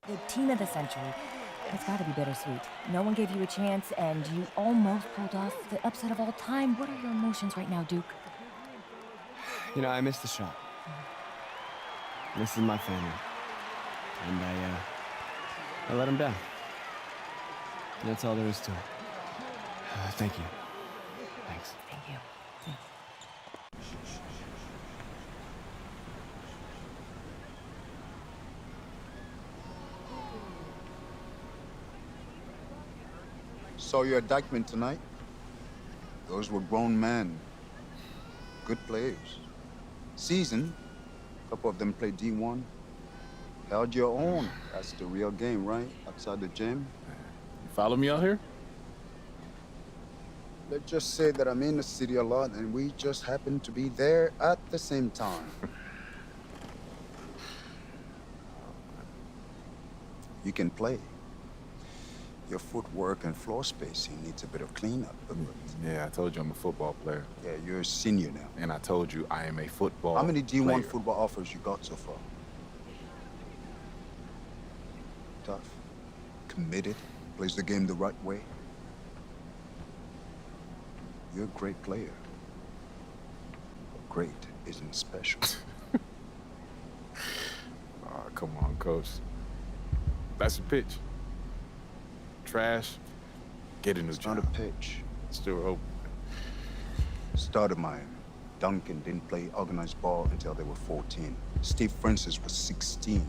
the team of the century. It's gotta be bittersweet. No one gave you a chance, and you almost pulled off the upset of all time. What are your emotions right now, Duke? You know, I missed the shot. This is my family. And I let him down. That's all there is to it. Thank you. Thanks. Thank you. Thanks. Saw you at Dykeman tonight. Those were grown men. Good players. Seasoned. A couple of them played D1. Held your own. That's the real game, right? Outside the gym. You follow me out here? Let's just say that I'm in the city a lot and we just happen to be there at the same time. You can play. Your footwork and floor spacing needs a bit of cleanup. But Yeah, I told you I'm a football player. yeah, you're a senior now. And I told you I am a football How many D1 player. football offers you got so far? Tough. Committed. Plays the game the right way. You're a great player. But great isn't special. Oh, come on, coach. That's the pitch. Trash. Get a new It's job. not a pitch. Still open. Stoudemire, Duncan didn't play organized ball until they were 14. Steve Francis was 16.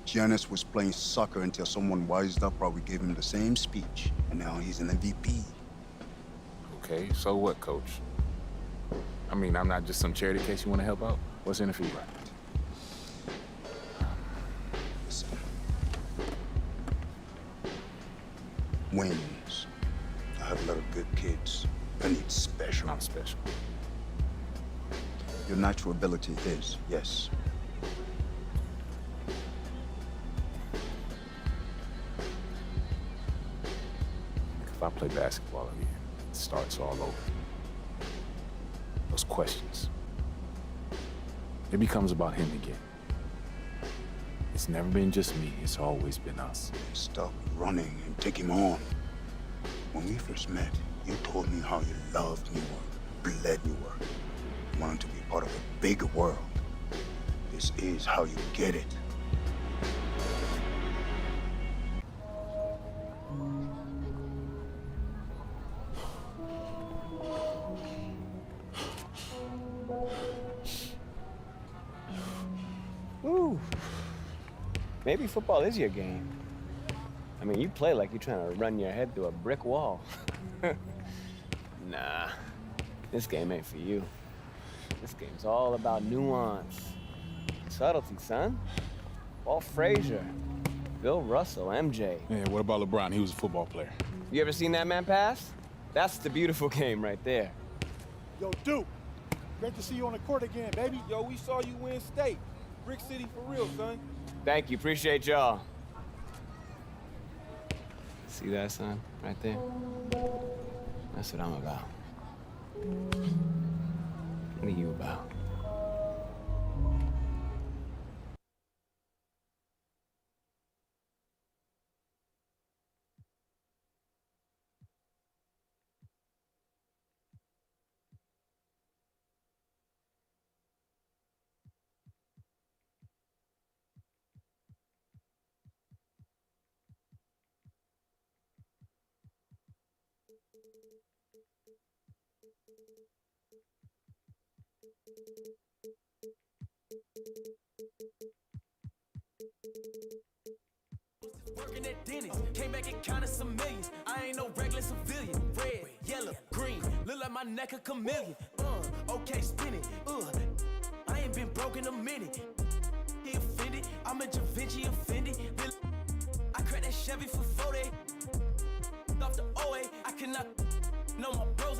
Giannis was playing soccer until someone wised up, probably gave him the same speech. And now he's an MVP. Okay, so what, coach? I mean, I'm not just some charity case you want to help out. What's in it for you? Listen. Wins. I have a lot of good kids. I need special. Not special. Your natural ability is, yes. If I play basketball again, it starts all over. Those questions. It becomes about him again. It's never been just me, it's always been us. Stop running and take him on. When we first met, you told me how you loved New York, bled New York. You wanted to be part of a bigger world. This is how you get it. Ooh. Maybe football is your game. I mean, you play like you're trying to run your head through a brick wall. Nah, this game ain't for you. This game's all about nuance. Subtlety, son. Walt Frazier, Bill Russell, MJ. Yeah, what about LeBron? He was a football player. You ever seen that man pass? That's the beautiful game right there. Yo, Duke, great to see you on the court again, baby. Yo, we saw you win state. Brick City for real, son. Thank you, appreciate y'all. See that, son? Right there? That's what I'm about. What are you about? Working at Denny's, came back and counted some millions. I ain't no regular civilian. Red, yellow, green, look like my neck a chameleon. Okay, spin it. I ain't been broke in a minute. He offended, I'm a Da Vinci offended. I cracked that Chevy for 40. Off the OA, I cannot know my bros.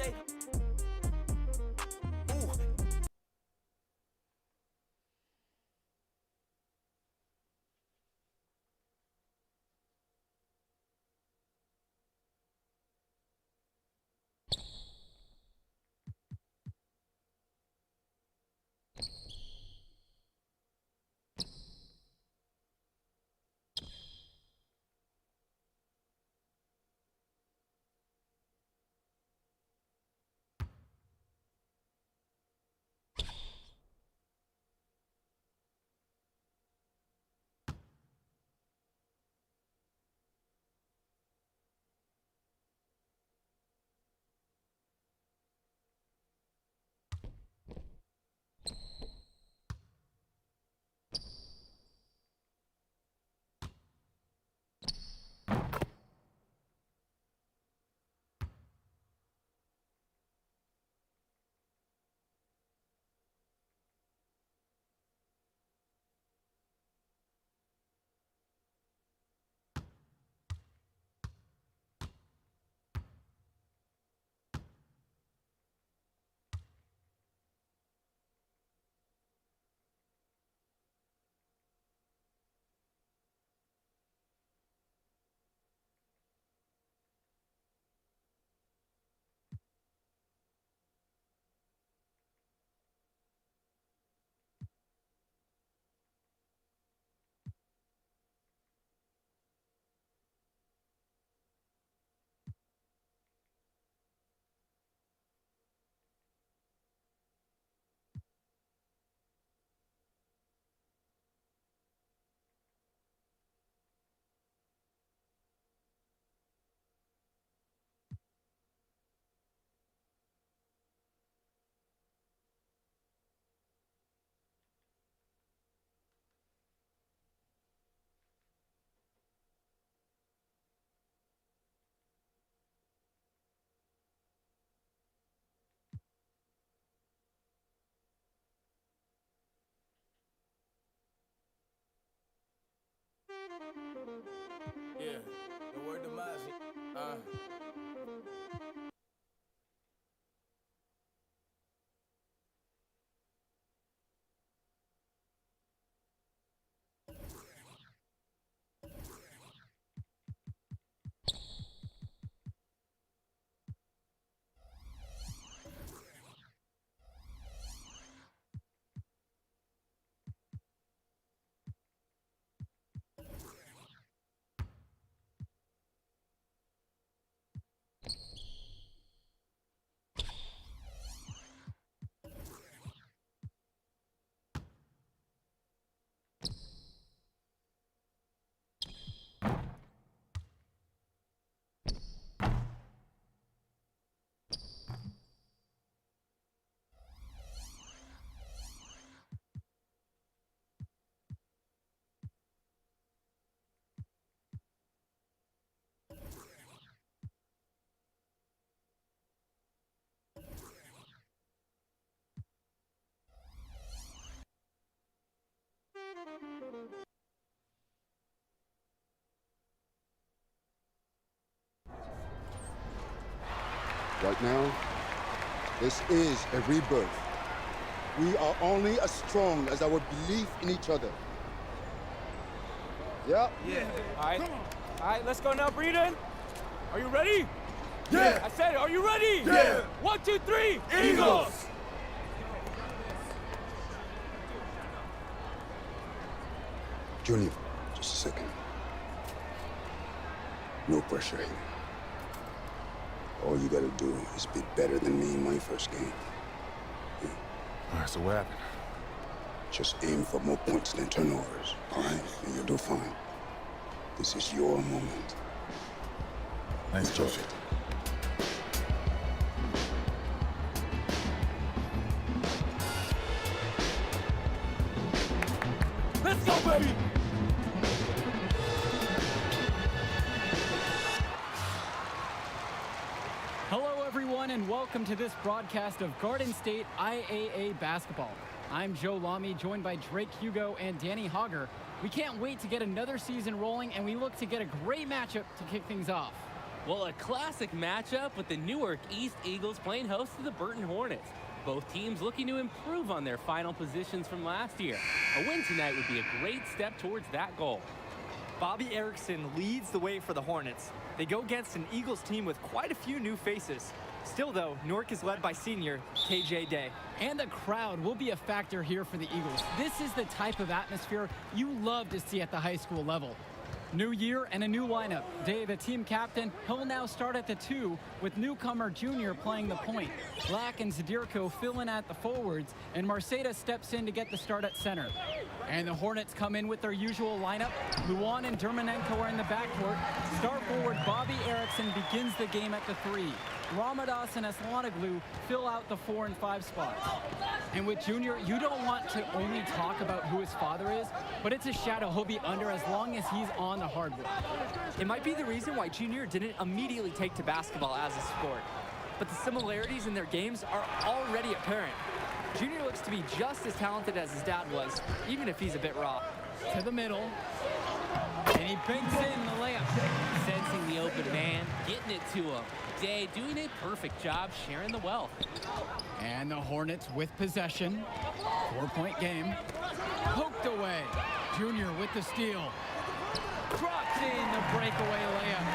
Ooh. Yeah, the word demise. Right now, this is a rebirth. We are only as strong as our belief in each other. Yeah? Yeah. All right, let's go now, Breeden. Are you ready? Yeah. I said it. Are you ready? Yeah. 1, 2, 3. Eagles. Junior, just a second. No pressure here. All you gotta do is be better than me in my first game. Yeah. All right, so what happened? Just aim for more points than turnovers, all right? And you'll do fine. This is your moment. Thanks, Enjoy Coach. it. Let's go, baby. Hello, everyone, and welcome to this broadcast of Garden State IAA basketball. I'm Joe Lamy, joined by Drake Hugo and Danny Hogger. We can't wait to get another season rolling, and we look to get a great matchup to kick things off. Well, a classic matchup with the Newark East Eagles playing host to the Burton Hornets. Both teams looking to improve on their final positions from last year. A win tonight would be a great step towards that goal. Bobby Erickson leads the way for the Hornets. They go against an Eagles team with quite a few new faces. Still, though, Newark is led by senior KJ Day. And the crowd will be a factor here for the Eagles. This is the type of atmosphere you love to see at the high school level. New year and a new lineup. Day, the team captain, he'll now start at the 2 with newcomer Junior playing the point. Black and Zadirko fill in at the forwards, and Marceda steps in to get the start at center. And the Hornets come in with their usual lineup. Luan and Dermanenko are in the backcourt. Star forward Bobby Erickson begins the game at the 3. Ramadas and Aslanoglu fill out the 4 and 5 spots. And with Junior, you don't want to only talk about who his father is, but it's a shadow he'll be under as long as he's on the hardwood. It might be the reason why Junior didn't immediately take to basketball as a sport. But the similarities in their games are already apparent. Junior looks to be just as talented as his dad was, even if he's a bit raw. To the middle. And he banks in the layup. Sensing the open man, getting it to him. Day doing a perfect job sharing the wealth. And the Hornets with possession. 4-point game. Poked away. Junior with the steal. Drops in the breakaway layup.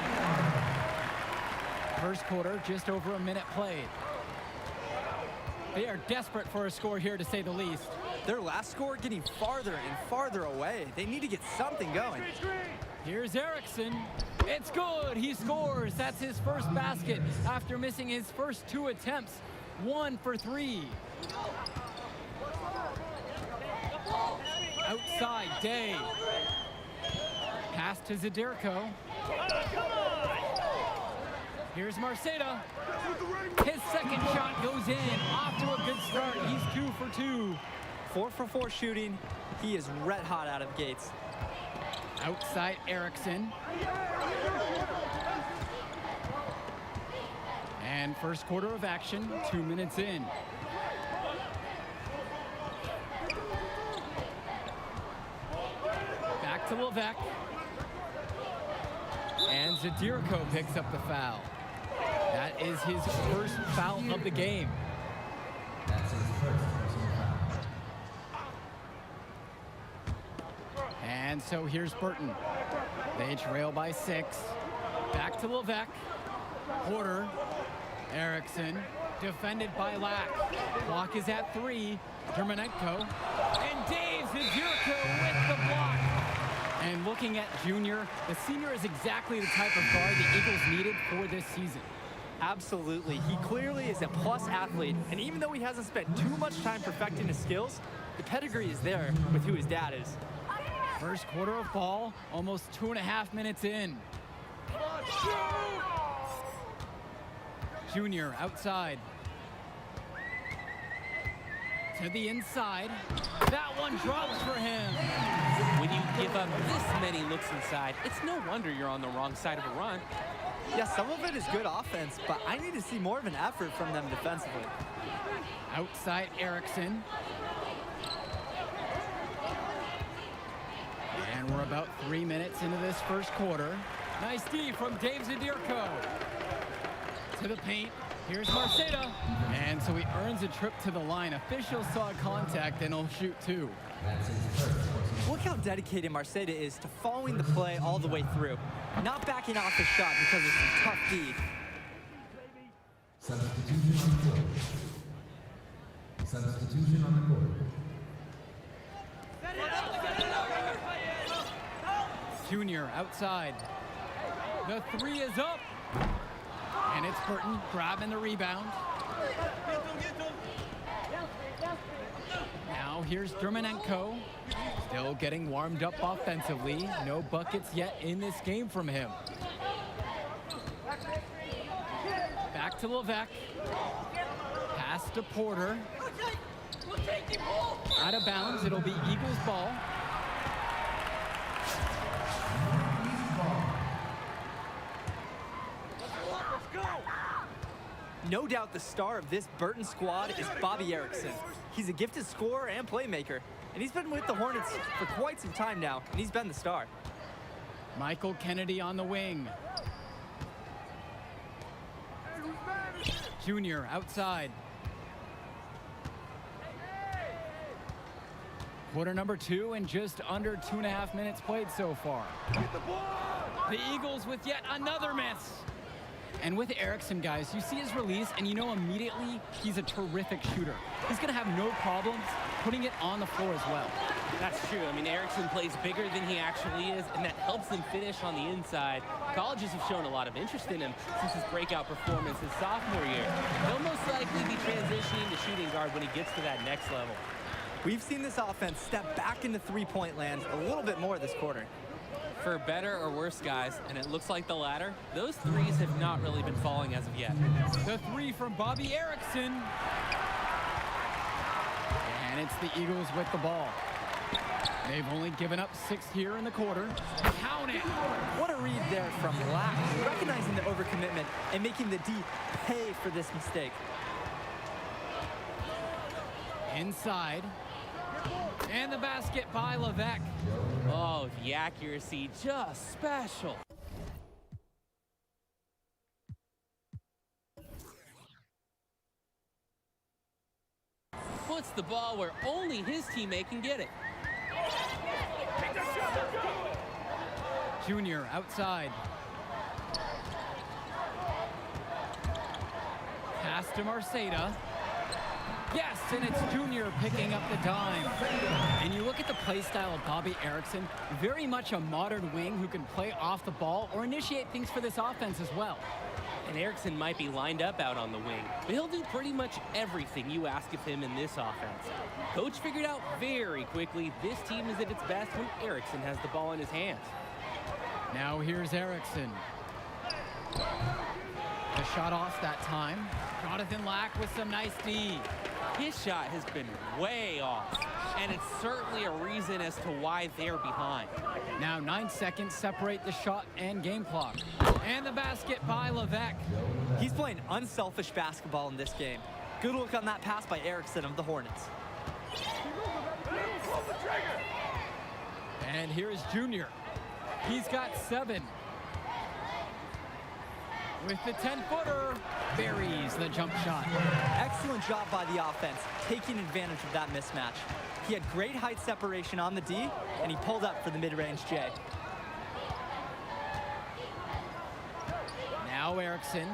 First quarter, just over a minute played. They are desperate for a score here, to say the least. Their last score getting farther and farther away. They need to get something going. Here's Erickson. It's good. He scores. That's his first basket after missing his first 2 attempts. 1 for 3. Outside, Day. Pass to Zadirko. Here's Marceda. His second shot goes in. Off to a good start. He's 2 for 2. 4 for 4 shooting. He is red hot out of gates. Outside Erickson. And first quarter of action, 2 minutes in. Back to Levesque. And Zadirko picks up the foul. That is his first foul of the game. And so here's Burton. They trail by 6. Back to Levesque. Porter. Erickson. Defended by Lack. Clock is at 3. Dermonenko. And Dave Zadirko with the block. And looking at Junior, the senior is exactly the type of guard the Eagles needed for this season. Absolutely. He clearly is a plus athlete, and even though he hasn't spent too much time perfecting his skills, the pedigree is there with who his dad is. First quarter of ball, almost 2.5 minutes in. Junior outside. To the inside. That one drops for him. When you give up this many looks inside, it's no wonder you're on the wrong side of a run. Yeah, some of it is good offense, but I need to see more of an effort from them defensively. Outside Erickson. And we're about 3 minutes into this first quarter. Nice D from Dave Zadirko. To the paint. Here's Marceda. And so he earns a trip to the line. Officials saw contact and he'll shoot 2. Look how dedicated Marceda is to following the play all the way through. Not backing off his shot because of some tough D. Substitution on the court. Junior outside. The 3 is up. And it's Burton grabbing the rebound. Now here's Dermonenko. Still getting warmed up offensively. No buckets yet in this game from him. Back to Levesque. Pass to Porter. Out of bounds. It'll be Eagles ball. No doubt the star of this Burton squad is Bobby Erickson. He's a gifted scorer and playmaker, and he's been with the Hornets for quite some time now, and he's been the star. Michael Kennedy on the wing. Junior outside. Quarter number 2 and just under 2.5 minutes played so far. The Eagles with yet another miss. And with Erickson, guys, you see his release, and you know immediately he's a terrific shooter. He's going to have no problems putting it on the floor as well. That's true. I mean, Erickson plays bigger than he actually is, and that helps him finish on the inside. Colleges have shown a lot of interest in him since his breakout performance his sophomore year. He'll most likely be transitioning to shooting guard when he gets to that next level. We've seen this offense step back into three-point land a little bit more this quarter. For better or worse, guys, and it looks like the latter, those threes have not really been falling as of yet. The 3 from Bobby Erickson. And it's the Eagles with the ball. They've only given up 6 here in the quarter. Count it! What a read there from Lack, recognizing the overcommitment and making the D pay for this mistake. Inside. And the basket by Levesque. Oh, the accuracy, just special. Puts the ball where only his teammate can get it. Junior outside. Pass to Marceda. Yes, and it's Junior picking up the dime. And you look at the play style of Bobby Erickson, very much a modern wing who can play off the ball or initiate things for this offense as well. And Erickson might be lined up out on the wing, but he'll do pretty much everything you ask of him in this offense. Coach figured out very quickly this team is at its best when Erickson has the ball in his hands. Now here's Erickson. The shot off that time. Jonathan Lack with some nice D. His shot has been way off, and it's certainly a reason as to why they're behind. Now 9 seconds separate the shot and game clock. And the basket by Levesque. He's playing unselfish basketball in this game. Good look on that pass by Erickson of the Hornets. And here's Junior. He's got 7. with the 10-footer. Buries the jump shot. Excellent job by the offense, taking advantage of that mismatch. He had great height separation on the D, and he pulled up for the mid-range J. Now Erickson.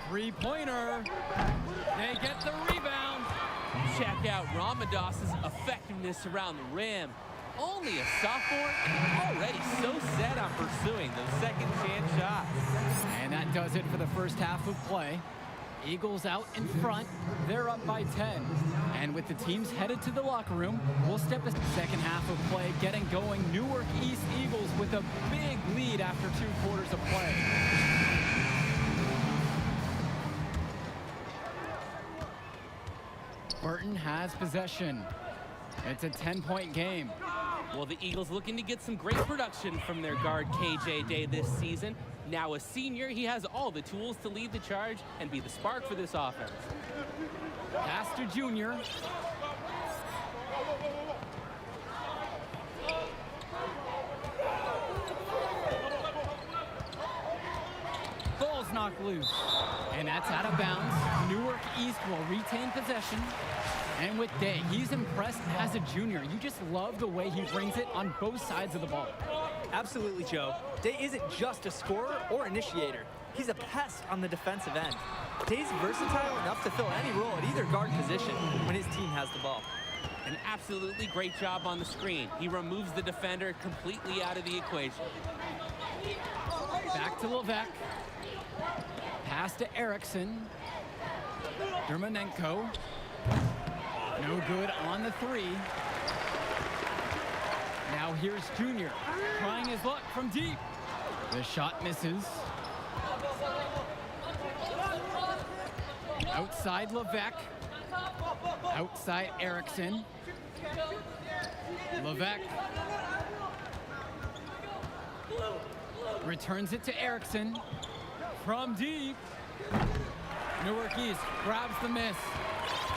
Three-pointer. They get the rebound. Check out Ramados's effectiveness around the rim. Only a sophomore and already so set on pursuing those second chance shots. And that does it for the first half of play. Eagles out in front. They're up by 10. And with the teams headed to the locker room, we'll step the second half of play, getting going. Newark East Eagles with a big lead after 2 quarters of play. Burton has possession. It's a 10-point game. Well, the Eagles looking to get some great production from their guard KJ Day this season. Now a senior, he has all the tools to lead the charge and be the spark for this offense. Pass to Junior. Ball's knocked loose. And that's out of bounds. Newark East will retain possession. And with Day, he's impressed as a junior. You just love the way he brings it on both sides of the ball. Absolutely, Joe. Day isn't just a scorer or initiator. He's a pest on the defensive end. Day's versatile enough to fill any role at either guard position when his team has the ball. An absolutely great job on the screen. He removes the defender completely out of the equation. Back to Levesque. Pass to Erickson. Dermanenko. No good on the 3. Now here's Junior, trying his luck from deep. The shot misses. Outside Levesque. Outside Erickson. Levesque. Returns it to Erickson. From deep. Newark East grabs the miss.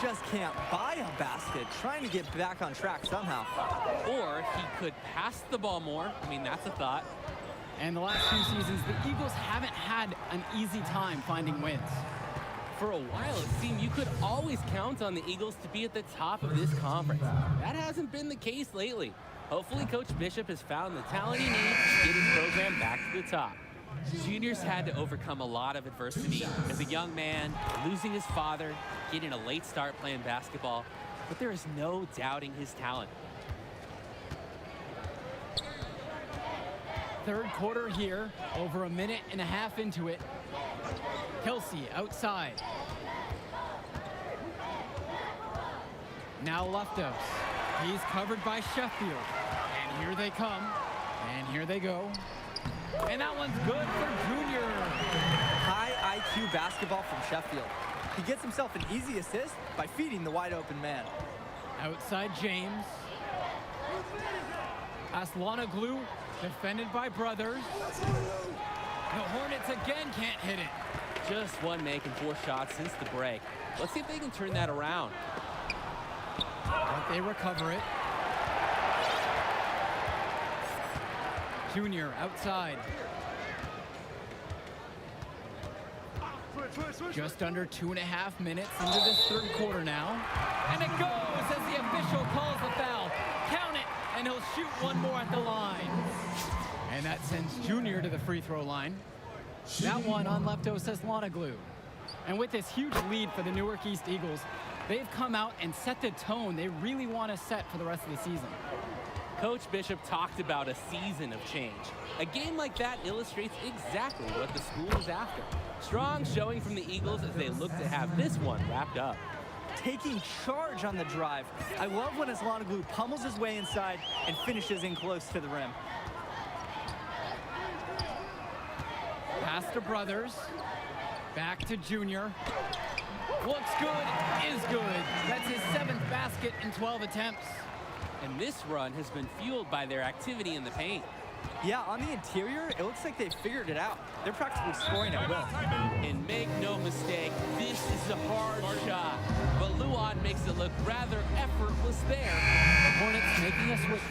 Just can't buy a basket, trying to get back on track somehow. Or he could pass the ball more. I mean, that's a thought. And the last few seasons, the Eagles haven't had an easy time finding wins. For a while, it seemed you could always count on the Eagles to be at the top of this conference. That hasn't been the case lately. Hopefully, Coach Bishop has found the talent he needs to get his program back to the top. Junior's had to overcome a lot of adversity as a young man, losing his father, getting a late start playing basketball, but there is no doubting his talent. Third quarter here, over a minute and a half into it. Kelsey outside. Now Leftos. He's covered by Sheffield. And here they come. And here they go. And that one's good for Junior. High IQ basketball from Sheffield. He gets himself an easy assist by feeding the wide open man. Outside James. Aslanoglu, defended by Brothers. The Hornets again can't hit it. Just one making 4 shots since the break. Let's see if they can turn that around. But they recover it. Junior outside. Just under 2.5 minutes into this third quarter now. And it goes as the official calls the foul. Count it, and he'll shoot one more at the line. And that sends Junior to the free throw line. That one on Leftos Aslanoglu. And with this huge lead for the Newark East Eagles, they've come out and set the tone they really want to set for the rest of the season. Coach Bishop talked about a season of change. A game like that illustrates exactly what the school is after. Strong showing from the Eagles as they look to have this one wrapped up. Taking charge on the drive. I love when Aslanoglu pummels his way inside and finishes in close to the rim. Pass to Brothers. Back to Junior. Looks good, is good. That's his 7th basket in 12 attempts. And this run has been fueled by their activity in the paint. Yeah, on the interior, it looks like they figured it out. They're practically scoring at will. And make no mistake, this is a hard shot. But Luan makes it look rather effortless there. The Hornets making a switch.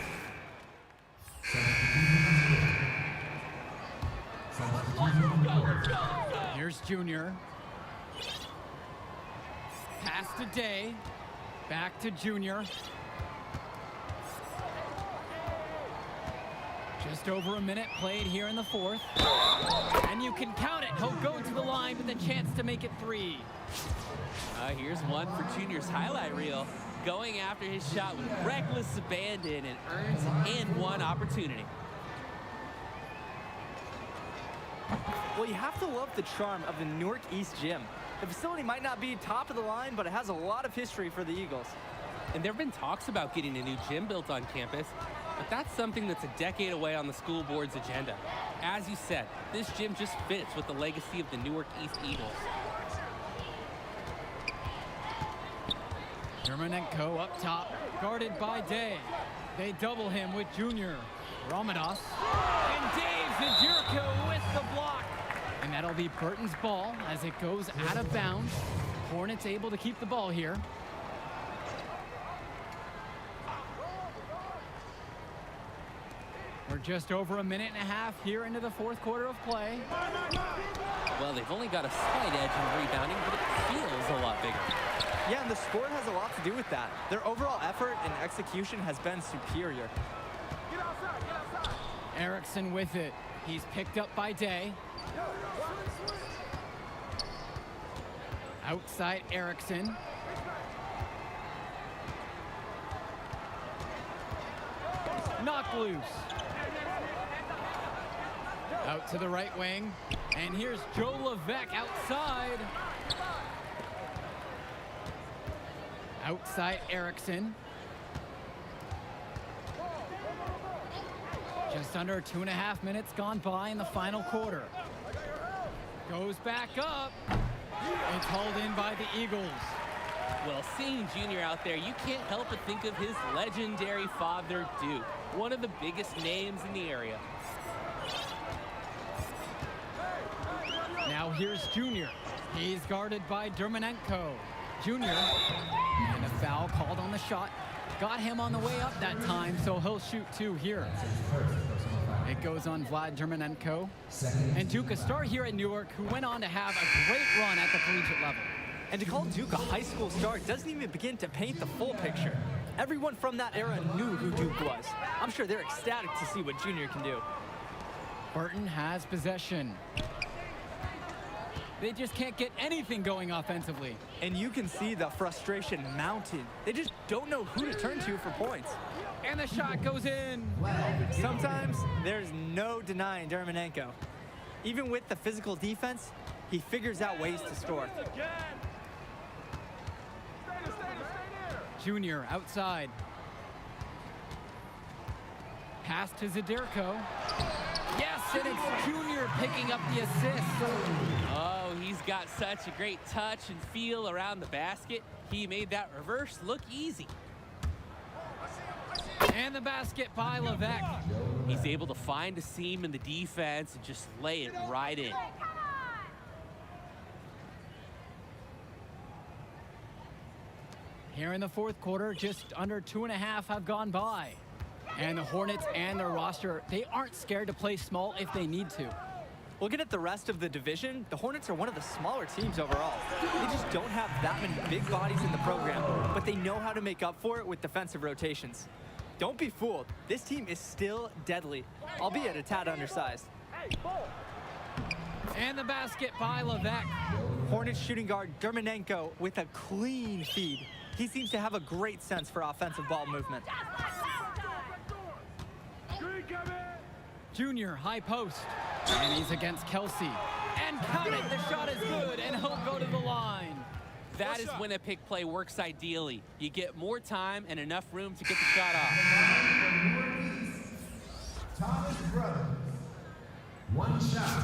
Here's Junior. Pass to Day. Back to Junior. Just over a minute played here in the fourth. And you can count it. He'll go to the line with a chance to make it 3. Here's one for Junior's highlight reel. Going after his shot with reckless abandon and earns an and-one opportunity. Well, you have to love the charm of the Newark East Gym. The facility might not be top of the line, but it has a lot of history for the Eagles. And there have been talks about getting a new gym built on campus, but that's something that's a decade away on the school board's agenda. As you said, this gym just fits with the legacy of the Newark East Eagles. Dermonenko up top, guarded by Day. They double him with Junior. Ramadas. And Dave Zadirko with the block. And that'll be Burton's ball as it goes out of bounds. Hornets able to keep the ball here. We're just over a minute and a half here into the fourth quarter of play. Well, they've only got a slight edge in rebounding, but it feels a lot bigger. Yeah, and the sport has a lot to do with that. Their overall effort and execution has been superior. Erickson with it. He's picked up by Day. Outside Erickson. Knock loose. Out to the right wing. And here's Joe Levesque outside. Outside Erickson. Just under 2.5 minutes gone by in the final quarter. Goes back up. It's hauled in by the Eagles. Well, seeing Junior out there, you can't help but think of his legendary father, Duke, one of the biggest names in the area. Now here's Junior. He's guarded by Dermonenko. Junior, and a foul called on the shot. Got him on the way up that time, so he'll shoot 2 here. It goes on Vlad Dermonenko. And Duke, a star here at Newark, who went on to have a great run at the collegiate level. And to call Duke a high school star doesn't even begin to paint the full picture. Everyone from that era knew who Duke was. I'm sure they're ecstatic to see what Junior can do. Burton has possession. They just can't get anything going offensively. And you can see the frustration mounting. They just don't know who to turn to for points. And the shot goes in. Sometimes there's no denying Dermonenko. Even with the physical defense, he figures out ways to score. Junior outside. Pass to Zadirko. Yes, and it's Junior picking up the assist. Oh, he's got such a great touch and feel around the basket. He made that reverse look easy. And the basket by Levesque. He's able to find a seam in the defense and just lay it right in. Here in the fourth quarter, just under 2.5 have gone by. And the Hornets and their roster, they aren't scared to play small if they need to. Looking at the rest of the division, the Hornets are one of the smaller teams overall. They just don't have that many big bodies in the program, but they know how to make up for it with defensive rotations. Don't be fooled. This team is still deadly, albeit a tad undersized. And the basket by Levesque. Hornets shooting guard Dermonenko with a clean feed. He seems to have a great sense for offensive ball movement. Junior, high post. And he's against Kelsey. And count it, the shot is good, and he'll go to the line. That is when a pick play works ideally. You get more time and enough room to get the shot off. Thomas Brothers. One shot.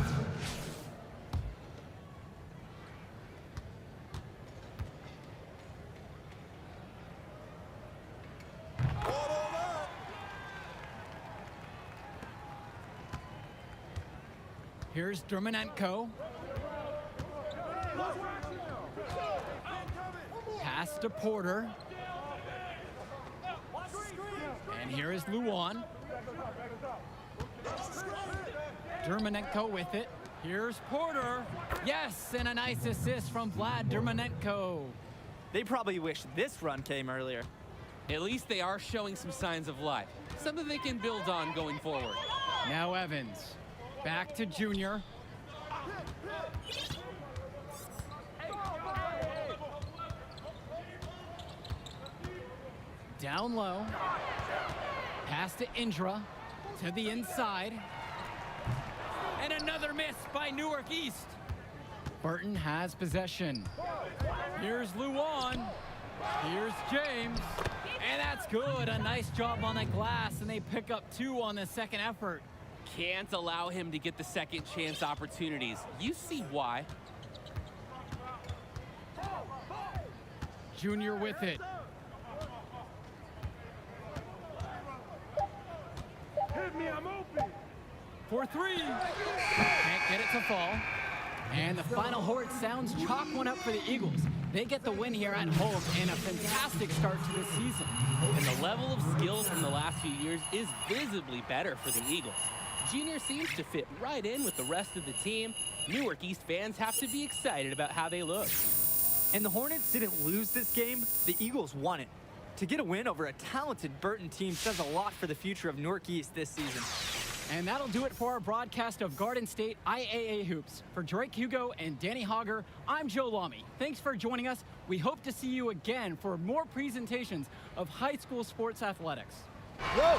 Here's Dermonenko. Pass to Porter. And here is Luan. Dermonenko with it. Here's Porter. Yes, and a nice assist from Vlad Dermonenko. They probably wish this run came earlier. At least they are showing some signs of life. Something they can build on going forward. Now Evans. Back to Junior. Down low. Pass to Indra. To the inside. And another miss by Newark East. Burton has possession. Here's Luan. Here's James. And that's good. A nice job on the glass, and they pick up 2 on the second effort. Can't allow him to get the second chance opportunities. You see why. Junior with it. Hit me, I'm open. For 3. Can't get it to fall. And the final horn sounds chalk one up for the Eagles. They get the win here at home and a fantastic start to the season. And the level of skill from the last few years is visibly better for the Eagles. Junior seems to fit right in with the rest of the team. Newark East fans have to be excited about how they look. And the Hornets didn't lose this game, the Eagles won it. To get a win over a talented Burton team says a lot for the future of Newark East this season. And that'll do it for our broadcast of Garden State IAA Hoops. For Drake Hugo and Danny Hogger, I'm Joe Lamy. Thanks for joining us. We hope to see you again for more presentations of high school sports athletics. Whoa!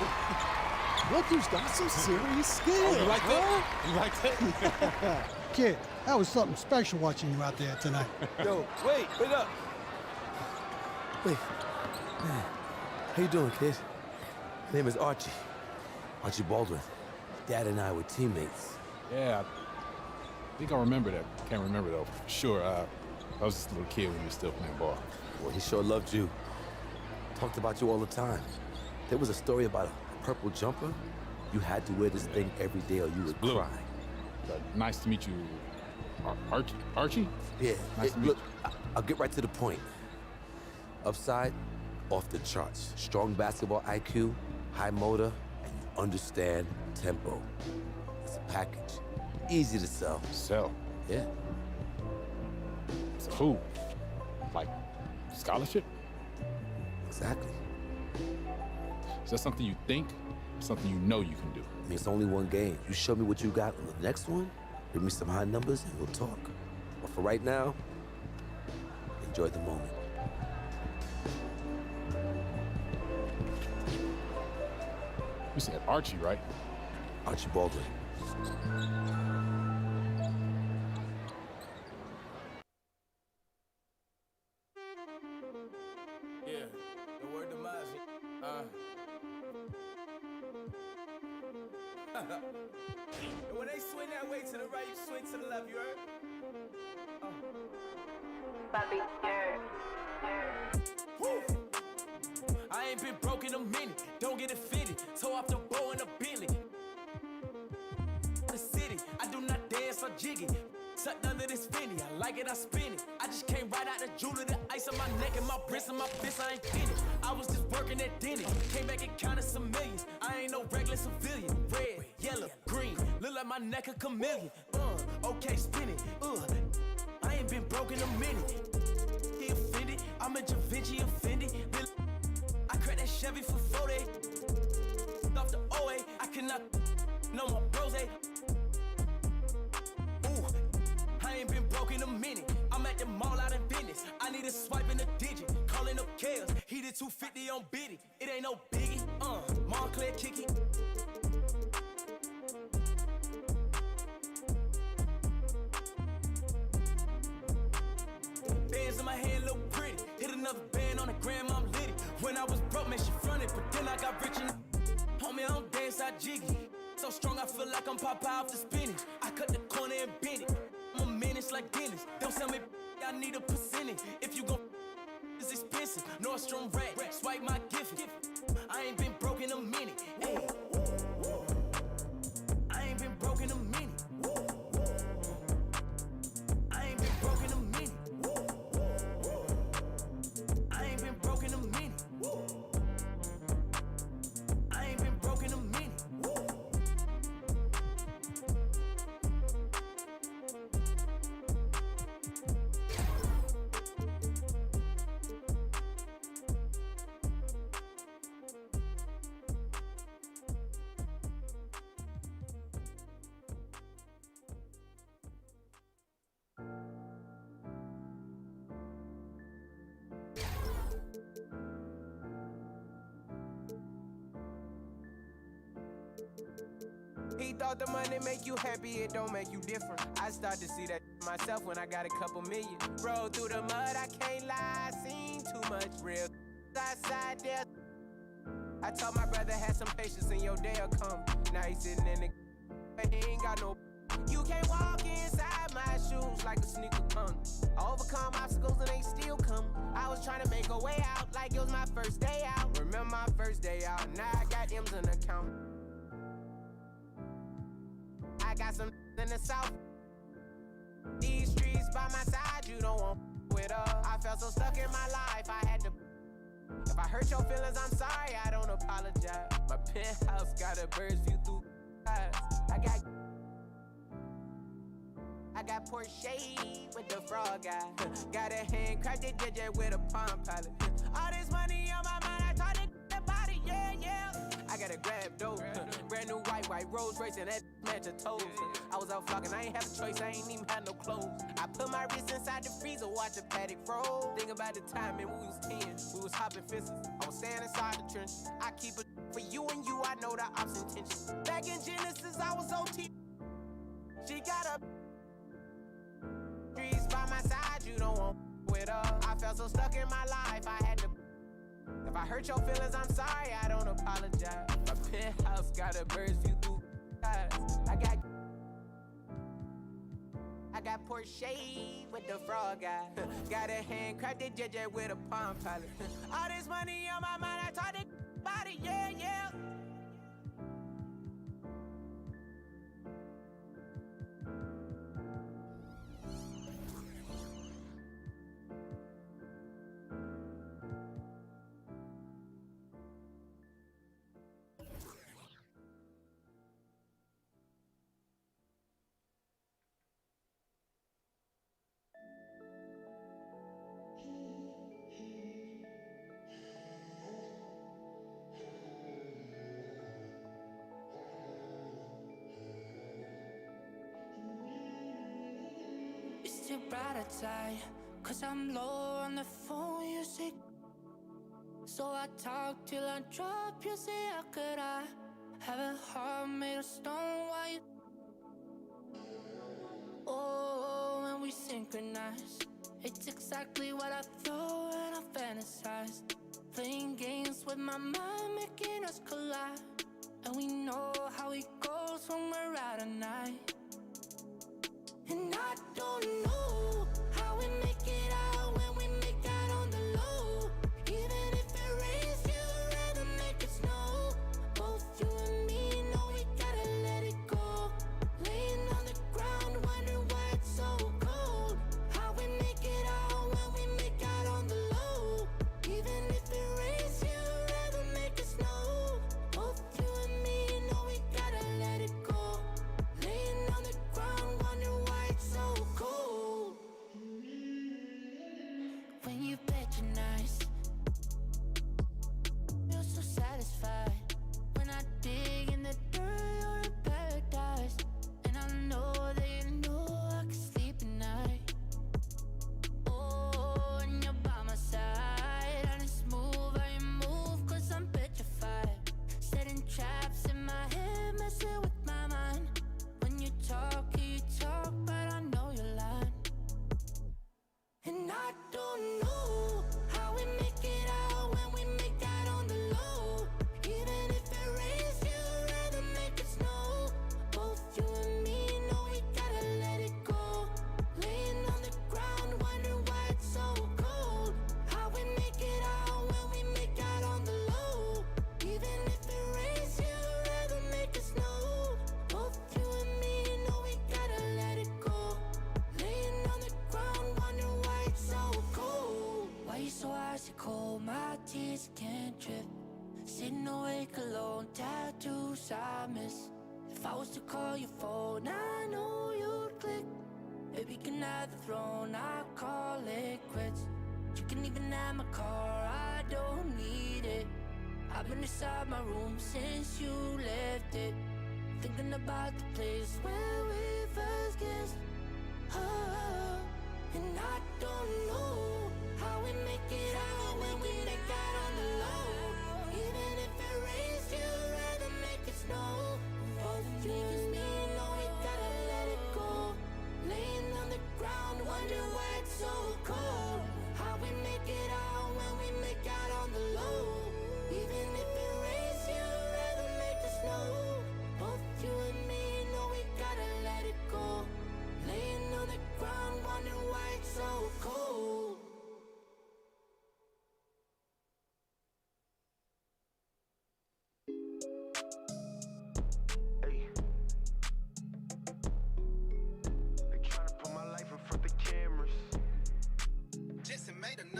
Look who's got some serious skills. You like that? You like that? Kid, that was something special watching you out there tonight. Yo, wait up. Wait. How you doing, kid? My name is Archie. Archie Baldwin. Dad and I were teammates. Yeah, I think I remember that. Can't remember, though, for sure. I was just a little kid when we were still playing ball. Well, he sure loved you. Talked about you all the time. There was a story about a purple jumper. You had to wear this thing every day or you would Blue. cry. Nice to meet you, Archie. Archie? Yeah. Nice to meet Look, I'll get right to the point. Upside, off the charts. Strong basketball IQ, high motor, and you understand tempo. It's a package. Easy to sell. Sell? Yeah. So who? Like, scholarship? Exactly. Is that something you think, or something you know you can do? I mean, it's only one game. You show me what you got on the next one, give me some high numbers, and we'll talk. But for right now, enjoy the moment. You said Archie, right? Archie Baldwin. Yeah, the word demise. And when they swing that way to the right, you swing to the left, you heard? Woo! I ain't been broke in a minute, don't get offended. Toe off the bow in a Bentley. The city, I do not dance or jiggy. Tucked under this Fendi, I like it, I spin it. I just came right out the jeweler, the ice on my neck and my wrist and my fist, I ain't finished. I was just working at Denny, came back and counted some millions. I ain't no regular civilian. Red, yellow, green, look like my neck a chameleon. Okay, spin it, I ain't been broke in a minute. He offended, I'm a Da Vinci offended. I cracked that Chevy for 4 days. Off the OA, I cannot no more bros. I ain't been broke in a minute. I'm at the mall out in business. I need a swipe in a digit. Calling up Chaos. He did 250 on Biddy. It ain't no biggie. Montclair kick it. Bands in my hand look pretty. Hit another band on the gram, I'm litty. When I was broke, man, she fronted, but then I got rich and homie, I don't dance, I jiggy. So strong, I feel like I'm Popeye off the spinach. I cut the corner and bend it. I'm a menace like Dennis. Don't tell me I need a percentage. If you gon' it's expensive. Nordstrom rack, swipe my gift. I ain't been broke in a minute. Ay. I ain't been broke in a minute. thought the money make you happy, it don't make you different. I start to see that myself when I got a couple million. Roll through the mud, I can't lie, I seen too much real outside there. I told my brother had some patience and your day'll come. Now he sitting in the but he ain't got no. You can't walk inside my shoes like a sneaker punk. I overcome obstacles and they still come. I was trying to make a way out like it was my first day out. Remember my first day out, now I got M's in the account. I got some in the south. These streets by my side, you don't want with her. I felt so stuck in my life, I had to. If I hurt your feelings, I'm sorry, I don't apologize. My penthouse got a bird's view through eyes. I got Porsche with the frog guy. Got a handcrafted JJ with a Palm Pilot. All this money on my mind, I thought it about it, yeah, yeah. I got a grab dope, brand new white Rolls Royce and that match of toes. I was out flocking, I ain't have a choice, I ain't even had no clothes. I put my wrist inside the freezer, watch the paddock froze. Think about the time, man, we was 10, we was hopping fences. I was staying inside the trench. I keep it for you and you, I know the ops intentions. Back in Genesis, I was OT. She got a streets by my side, you don't want with her. I felt so stuck in my life, I had to. If I hurt your feelings, I'm sorry, I don't apologize. My penthouse got a bird's view through eyes. I got Porsche with the frog guy. Got a handcrafted JJ with a Palm Pilot. All this money on my mind, I thought it about it, yeah, yeah. Your brighter side, 'cause I'm low on the phone, you say. So I talk till I drop, you say, how could I have a heart made of stone? Why you? Oh, when we synchronize, it's exactly what I thought and I fantasized. Playing games with my mind, making us collide. And we know how it goes when we're out at night. And I don't know how we make it out when we make out on the low. Even if it rains, you'd rather make it snow. Both you and me know we gotta let it go. Laying on the ground, wondering why it's so cold. How we make it out when we make out on the low. Even if it rains, you'd rather make it snow. Both you and me know we gotta let it go. Laying on the ground, wondering why it's so cold. When you patronize, feel so satisfied. When I dig in the dirt, you're in paradise. And I know that you know I can sleep at night. Oh, and you're by my side. And it's smooth how you move, 'cause I'm petrified. Setting traps in my head, messing with my mind. When you talk, but I know you're lying. And I don't know how we make it out when we make out on the low. Even if it rains, you'd rather make it snow. Both you and me know we gotta let it go. Laying on the ground, wondering why it's so cold. How we make it out when we make out on the low. Even if it rains, you'd rather make it snow. Both you and me know we gotta let it go. Laying on the ground, wondering why it's so cold. Why you so icy cold? My tears can't drip. Sitting awake alone, tattoos I miss. If I was to call your phone, I know you'd click. Baby, can I have the throne? I call it quits. You can even have my car, I don't need it. I've been inside my room since you left it. Thinking about the place where we first kissed. Oh, and I don't know how we make it out when we make out on the low. Even if it rains, you'd rather make it snow. Both you and me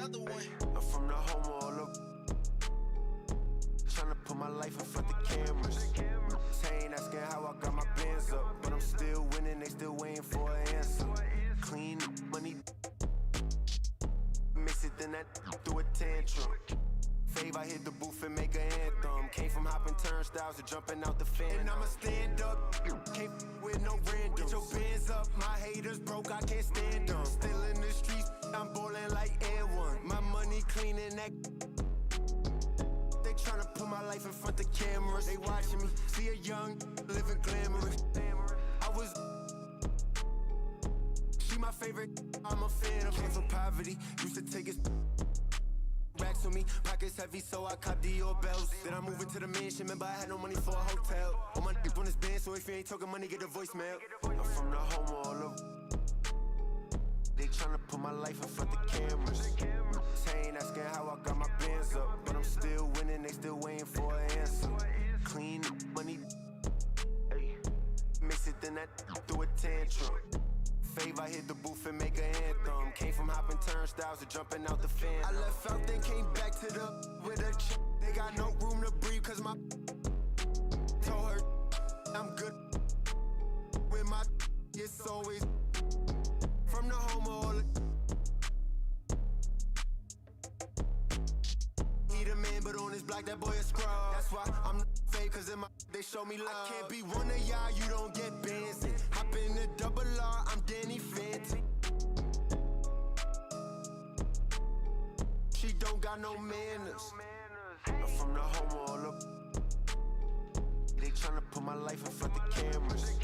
another one. I'm from the home of all of. Tryna put my life in front of cameras. They ain't asking how I got my bands up, but I'm still winning, they still waiting for an answer. Clean money, mix it, then that through a tantrum. Fave, I hit the booth and make an anthem. Came from hopping turnstiles to jumping out the fan. And I'ma stand up, can't with no random. Get your bands up, my haters broke, I can't stand them. Still in the streets, I'm ballin' like Air One. My money clean and that. They tryna put my life in front of cameras. They watching me, see a young, living glamorous. I was. She my favorite, I'm a fan of. Came from poverty, used to take his. Racks on me, pockets heavy, so I cop Dior bells. Then I moved into the mansion, remember I had no money for a hotel. All my on this band, so if you ain't talking money, get a voicemail. I'm from the home of all of. They tryna put my life in front of cameras. They ain't asking how I got my bands up, but I'm still winning, they still waiting for an answer. Clean money, mix it, then that through a tantrum. Fave, I hit the booth and make an anthem. Came from hopping turnstiles to jumping out the fan. I left out, then came back to the with a chick. They got no room to breathe, cause my told her I'm good. With my it's always from the home of all. He the man, but on his block, that boy a scrub. That's why I'm fake, cause in my they show me love. I can't be one of y'all, you don't get bands. Hop in the double R, I'm Danny Phantom. She don't got no manners. I'm from the home of all of. They tryna put my life in front of cameras.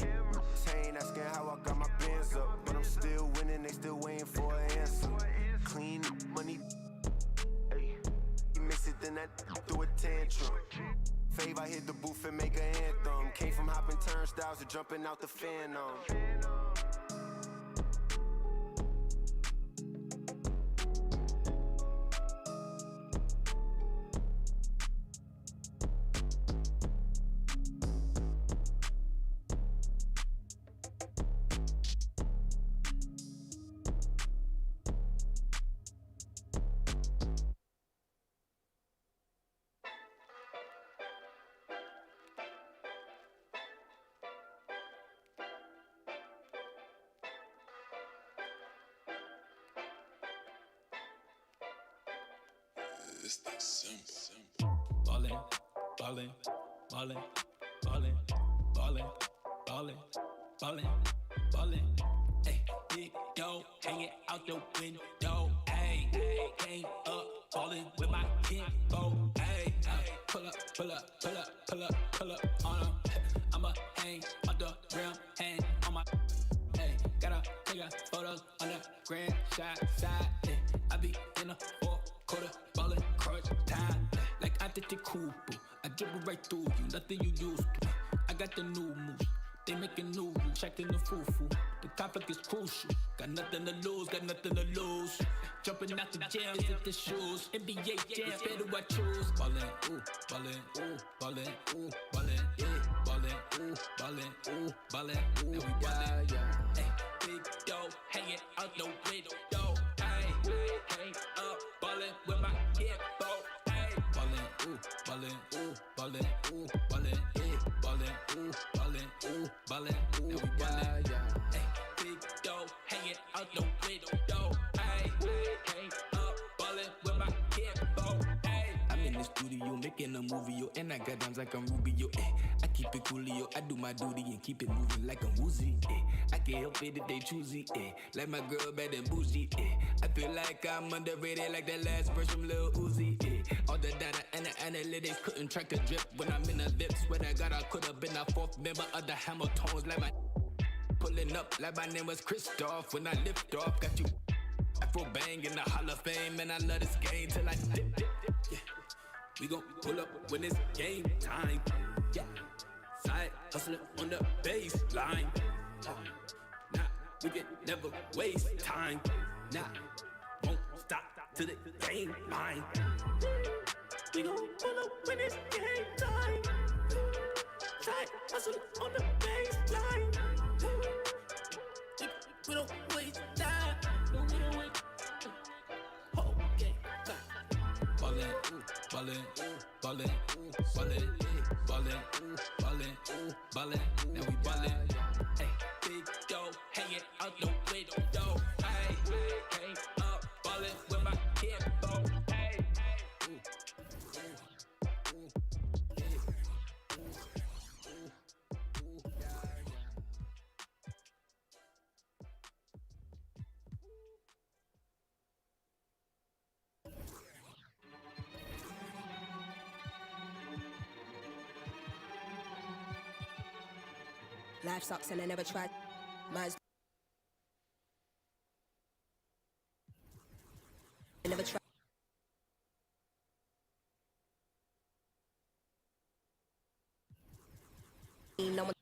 They ain't asking how I got my bands up, but I'm still winning, they still waiting for an answer. Clean money, you mix it, then that through a tantrum. Fave, I hit the booth and make an anthem. Came from hopping turnstiles to jumping out the Phantom. It's that simple. Ballin', ballin', ballin', ballin', ballin', ballin', ballin', ballin'. Ayy, big dough hanging out the window. Ayy, came up ballin' with my kinfolk. Ayy, pull up, pull up, pull up, pull up, pull up on 'em. I'ma hang on the rim, hang on my. Ayy, gotta take a photos on the grand shot side. Ayy, I be in a 4-quarter ballin'. Time, like I did the cool boo. I dribble right through you, nothing you used to. I got the new moves, they making new rules, checking the foo-foo. The conflict is crucial, got nothing to lose, got nothing to lose. Jumping out the jam, is it the shoes? NBA jam, where do I choose? Ballin', ooh, ballin', ooh, ballin', ooh, ballin', yeah, ballin', ooh, ballin', ooh, ballin', ooh, now we ballin', yeah. Ay, big dough hanging out the window. Ay, hang up, ballin' with my kid. Ballin', ooh, ballin', ooh, ballin', yeah, ballin', ooh, ballin', ooh, ballin', ooh, now we ballin', yeah. Ay, big dough hanging out the window. Ay, hang up, ballin' with my kid. Ay, I'm in the studio making a movie, yo, and I got dimes like I'm Rubio. I keep it cool, yo. I do my duty and keep it moving like I'm woozy. I can't help it if they choosy. Like my girl bad and bougie. I feel like I'm underrated, like that last verse from Lil Uzi. All the data and the analytics couldn't track the drip when I'm in the lips. Swear to God, I could have been a fourth member of the Hamiltons. Like my pulling up, like my name was Christoph. When I lift off, got you Afro bang in the Hall of Fame, and I love this game till I dip. Yeah. We gon' pull up when it's game time. Yeah. Side hustling on the baseline. Nah, we can never waste time. Nah, won't stop till the game mine. We gon' pull up when it's game time. Side hustling on the baseline. We don't waste time. We don't waste time. Okay. ooh, ballin', ballin', ballin', ballin', ballin', ballin'. Now we ballin'. Hey, big dough hanging out the window. Hey, hang up, ballin' with my hippo. Hey, Life sucks and I never tried. Mine's I never tried. No one.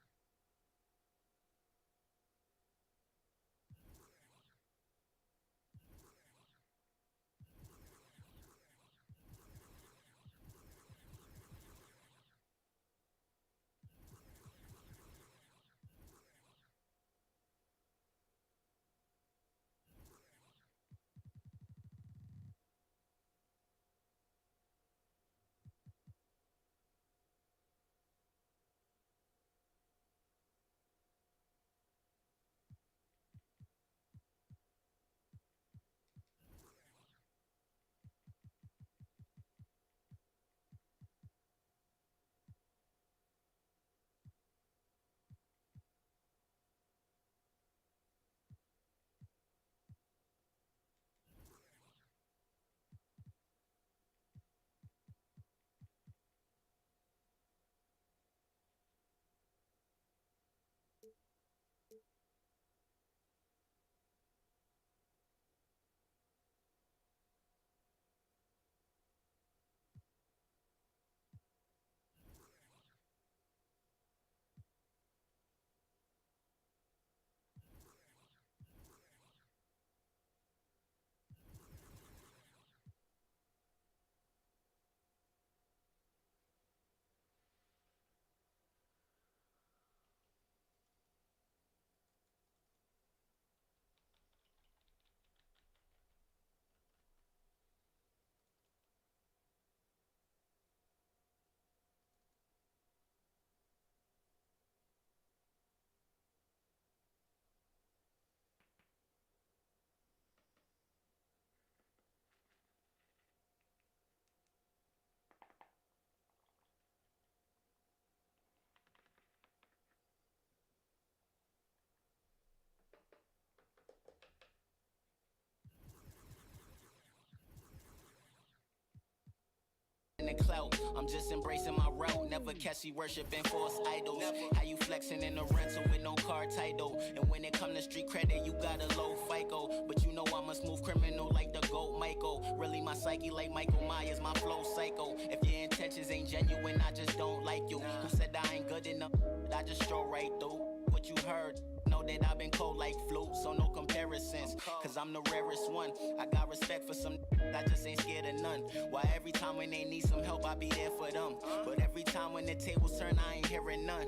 The clout, I'm just embracing my route. Never catch you worshiping false idols. How you flexing in a rental with no car title? And when it come to street credit, you got a low FICO. But you know I'm a smooth criminal like the GOAT Michael. Really my psyche like Michael Myers, my flow psycho. If your intentions ain't genuine, I just don't like you. Who said I ain't good enough? I just stroll right through what you heard. Know that I've been cold like flu, so no comparisons. Cause I'm the rarest one. I got respect for some, I just ain't scared of none. Why every time when they need some help, I be there for them. But every time when the tables turn, I ain't hearing none.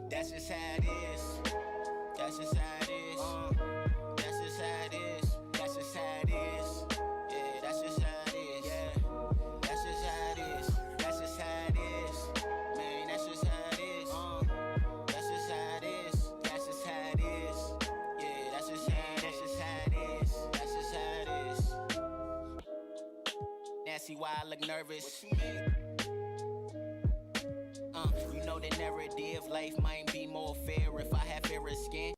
That's just how it is. That's just how it is. That's just how it is. That's just how it is. Yeah, that's just how it is. Yeah, that's just how it is. That's just how it is. Man, that's just how it is. That's just how it is. That's just how it is. Yeah, that's just how it is. That's just how it is. Now see why I look nervous. You know the narrative, life might be more fair if I have fairer skin.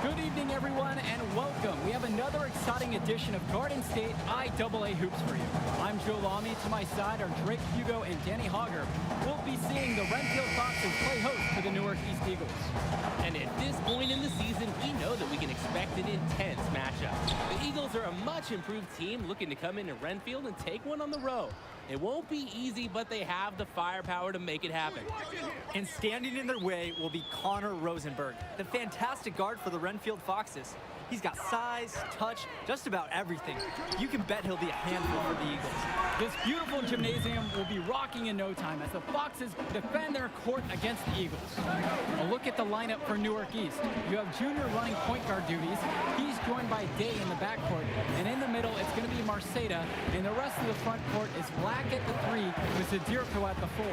Good evening, everyone, and welcome. We have another exciting edition of Garden State IAA Hoops for you. I'm Joe Lamy. To my side are Drake Hugo and Danny Hogger. We'll be seeing the Renfield Foxes play host to the Newark East Eagles. And at this point in the season, we know that we can expect an intense matchup. The Eagles are a much improved team looking to come into Renfield and take one on the road. It won't be easy, but they have the firepower to make it happen. And standing in their way will be Connor Rosenberg, the fantastic guard for the Renfield Foxes. He's got size, touch, just about about everything. You can bet he'll be a handful for the Eagles. This beautiful gymnasium will be rocking in no time as the Foxes defend their court against the Eagles. A look at the lineup for Newark East. You have Junior running point guard duties. He's joined by Day in the backcourt. And in the middle, it's going to be Marceda. And the rest of the front court is Black at the 3 with Zadirko at the 4.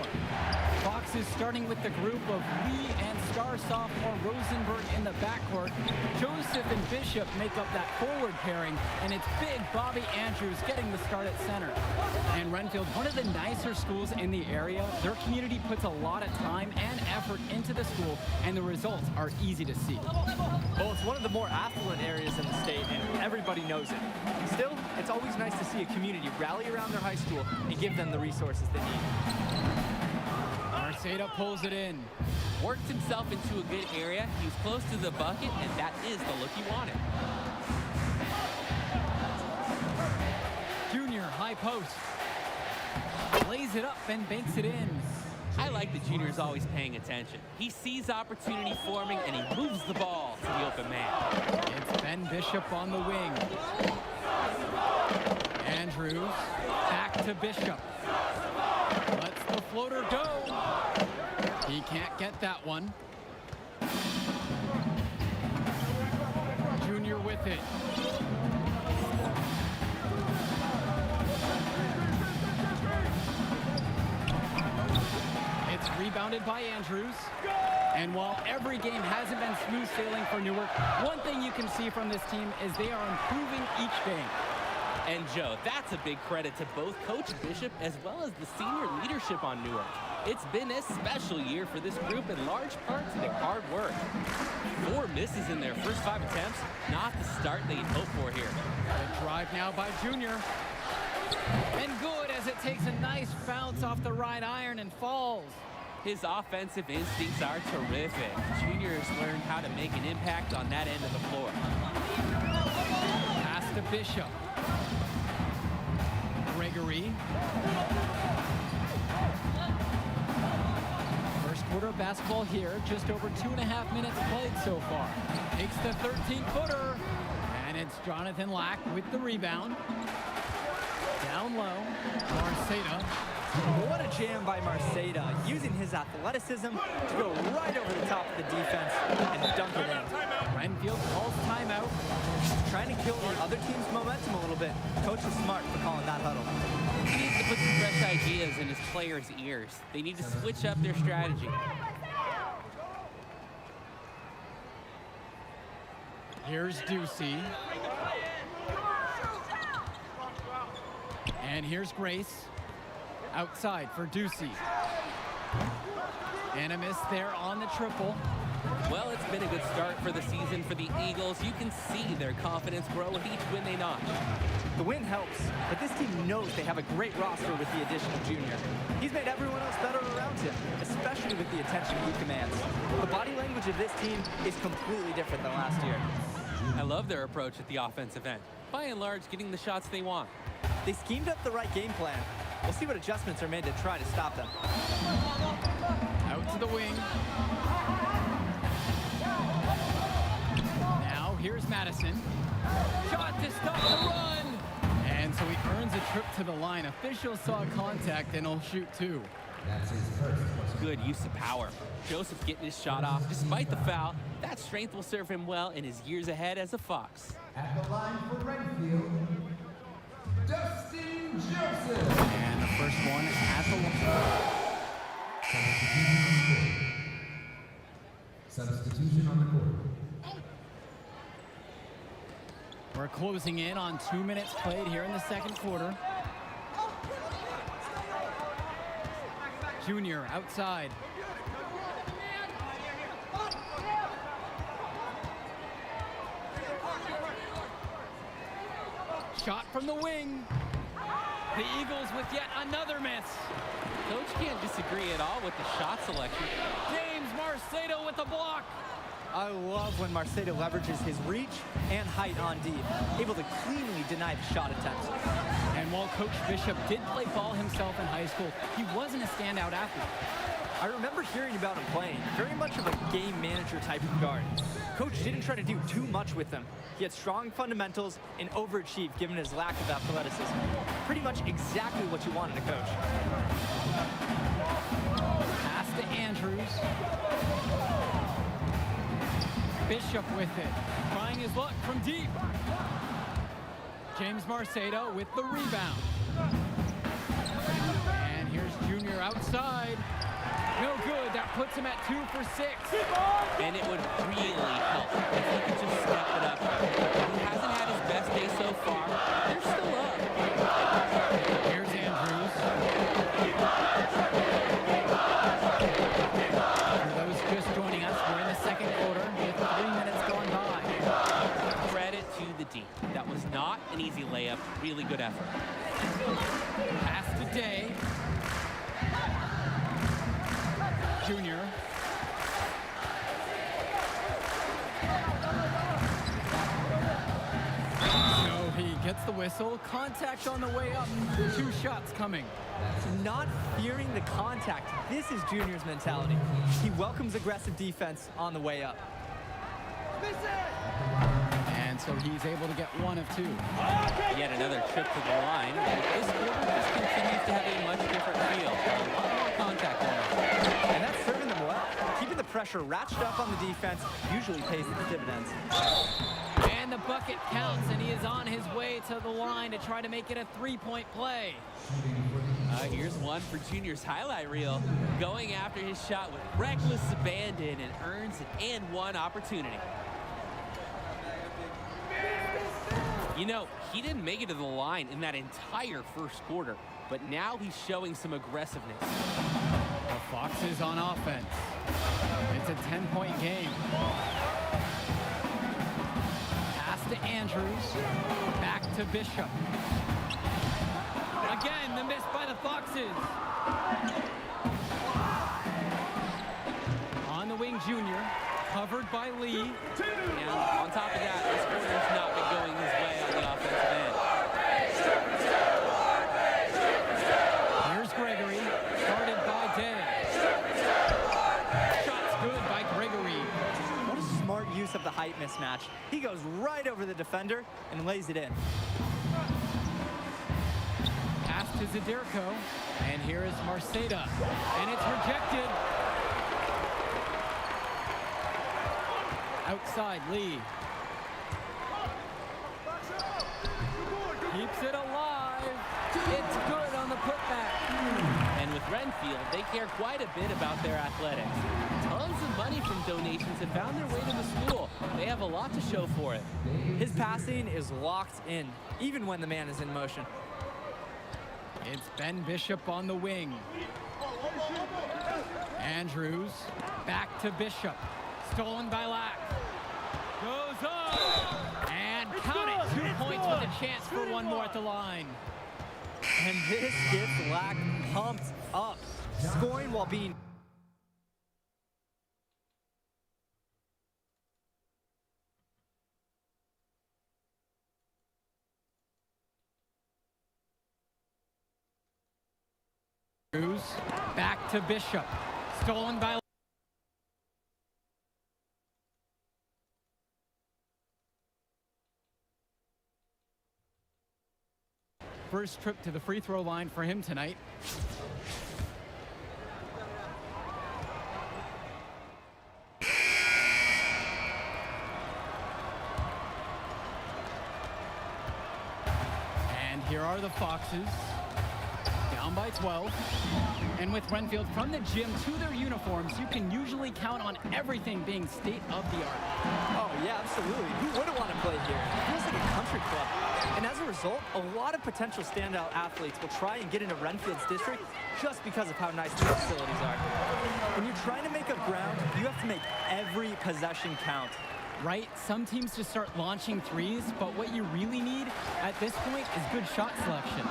Foxes starting with the group of Lee and star sophomore Rosenberg in the backcourt. Joseph and Bishop make up that forward pairing. And it's big Bobby Andrews getting the start at center. And Renfield, one of the nicer schools in the area, their community puts a lot of time and effort into the school, and the results are easy to see. Well, it's one of the more affluent areas in the state, and everybody knows it. Still, it's always nice to see a community rally around their high school and give them the resources they need. Marceda pulls it in. Worked himself into a good area. He was close to the bucket, and that is the look he wanted. Junior, high post. Lays it up and banks it in. I like the junior's always paying attention. He sees opportunity forming, and he moves the ball to the open man. It's Ben Bishop on the wing. Andrews back to Bishop. Lets the floater go. He can't get that one. Junior with it. It's rebounded by Andrews. And while every game hasn't been smooth sailing for Newark, one thing you can see from this team is they are improving each game. And Joe, that's a big credit to both Coach Bishop as well as the senior leadership on Newark. It's been a special year for this group in large part to their hard work. 4 misses in their first 5 attempts, not the start they'd hoped for here. The drive now by Junior. And good as it takes a nice bounce off the right iron and falls. His offensive instincts are terrific. Junior has learned how to make an impact on that end of the floor. Pass to Bishop. Gregory. First quarter of basketball here, just over 2.5 minutes played so far. Takes the 13-footer, and it's Jonathan Lack with the rebound. Down low, Marceda. What a jam by Marceda, using his athleticism to go right over the top of the defense and dunk it in. Renfield calls timeout. Trying to kill the other team's momentum a little bit. Coach is smart for calling that huddle. He needs to put some fresh ideas in his players' ears. They need to switch up their strategy. Here's Ducey. And here's Grace. Outside for Ducey. And a miss there on the triple. Well, it's been a good start for the season for the Eagles. You can see their confidence grow with each win they notch. The win helps, but this team knows they have a great roster with the addition of Junior. He's made everyone else better around him, especially with the attention he commands. The body language of this team is completely different than last year. I love their approach at the offensive end. By and large, getting the shots they want. They schemed up the right game plan. We'll see what adjustments are made to try to stop them. Out to the wing. Now here's Madison. Shot to stop the run. And so he earns a trip to the line. Officials saw contact and he'll shoot 2. Good use of power. Joseph getting his shot off despite the foul. That strength will serve him well in his years ahead as a Fox. At the line for Renfield, Dustin Joseph. And the first one at the Substitution on the court. We're closing in on 2 minutes played here in the second quarter. Junior outside. Shot from the wing. The Eagles with yet another miss. Coach can't disagree at all with the shot selection. James Marceda with the block. I love when Marceda leverages his reach and height on D, able to cleanly deny the shot attempts. And while Coach Bishop did play ball himself in high school, he wasn't a standout athlete. I remember hearing about him playing. Very much of a game manager type of guard. Coach didn't try to do too much with him. He had strong fundamentals and overachieved given his lack of athleticism. Pretty much exactly what you want in a coach. Pass to Andrews. Bishop with it. Trying his luck from deep. James Marceda with the rebound. And here's Junior outside. No good. That puts him at 2 for 6. And it would really help if he could just step it up. He hasn't had his best day so far. They're still up. Here's Andrews. For those just joining us, we're in the second quarter with 3 minutes gone by. Credit to the D. That was not an easy layup. Really good effort. Pass to Day. Junior. So he gets the whistle. Contact on the way up. 2 shots coming. Not fearing the contact. This is Junior's mentality. He welcomes aggressive defense on the way up. And so he's able to get 1 of 2. Yet another trip to the line. This quarter just continues to have a much different feel. A lot more contact going on. And that's serving them well. Keeping the pressure ratcheted up on the defense usually pays its dividends. And the bucket counts, and he is on his way to the line to try to make it a 3-point play. Here's one for Junior's highlight reel. Going after his shot with reckless abandon and earns an and-one opportunity. You know, he didn't make it to the line in that entire first quarter, but now he's showing some aggressiveness. The Foxes on offense. It's a 10-point game. Pass to Andrews. Back to Bishop. Again, the miss by the Foxes. On the wing, Junior. Covered by Lee. And on top of that, this quarter's not been going his way on the offensive end. Here's Gregory. Started by Day. Shots good by Gregory. What a smart use of the height mismatch. He goes right over the defender and lays it in. Pass to Zadirko. And here is Marceda. And it's rejected. Outside, Lee. Keeps it alive. It's good on the putback. And with Renfield, they care quite a bit about their athletics. Tons of money from donations have found their way to the school. They have a lot to show for it. His passing is locked in, even when the man is in motion. It's Ben Bishop on the wing. Andrews back to Bishop. Stolen by Lack. Goes up. And count it. 2 points with a chance for 1 more at the line. And this gets Lack pumped up. Scoring while being... Andrews back to Bishop. Stolen by first trip to the free throw line for him tonight. And here are the Foxes. Down by 12. And with Renfield from the gym to their uniforms, you can usually count on everything being state-of-the-art. Oh, yeah, absolutely. Who wouldn't want to play here? It feels like a country club. And as a result, a lot of potential standout athletes will try and get into Renfield's district just because of how nice the facilities are. When you're trying to make up ground, you have to make every possession count. Right? Some teams just start launching threes, but what you really need at this point is good shot selection.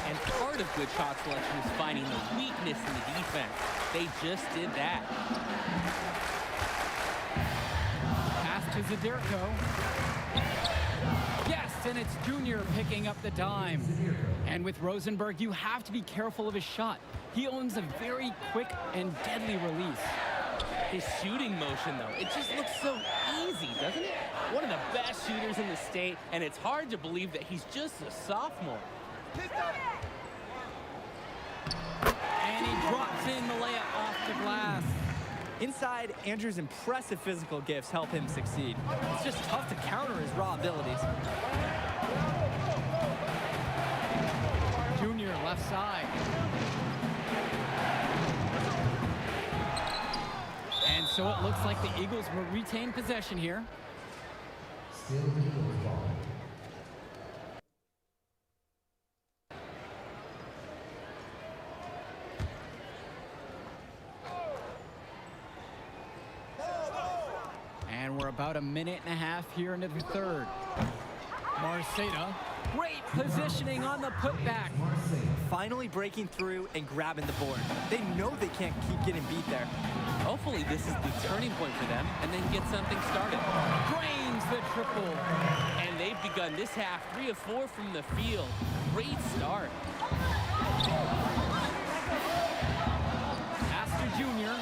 And part of good shot selection is finding the weakness in the defense. They just did that. Pass to to Zadirko. Yes, and it's Junior picking up the dime. And with Rosenberg, you have to be careful of his shot. He owns a very quick and deadly release. His shooting motion, though, it just looks so easy, doesn't it? One of the best shooters in the state, and it's hard to believe that he's just a sophomore. And he drops in the layup off the glass. Inside, Andrews' impressive physical gifts help him succeed. It's just tough to counter his raw abilities. Junior left side. And so it looks like the Eagles will retain possession here. Still Eagles ball. And we're about a minute and a half here into the third. Marceda, great positioning on the putback. Finally breaking through and grabbing the board. They know they can't keep getting beat there. Hopefully this is the turning point for them and then get something started. Drains the triple. And they've begun this half 3 of 4 from the field. Great start. Pass to Junior.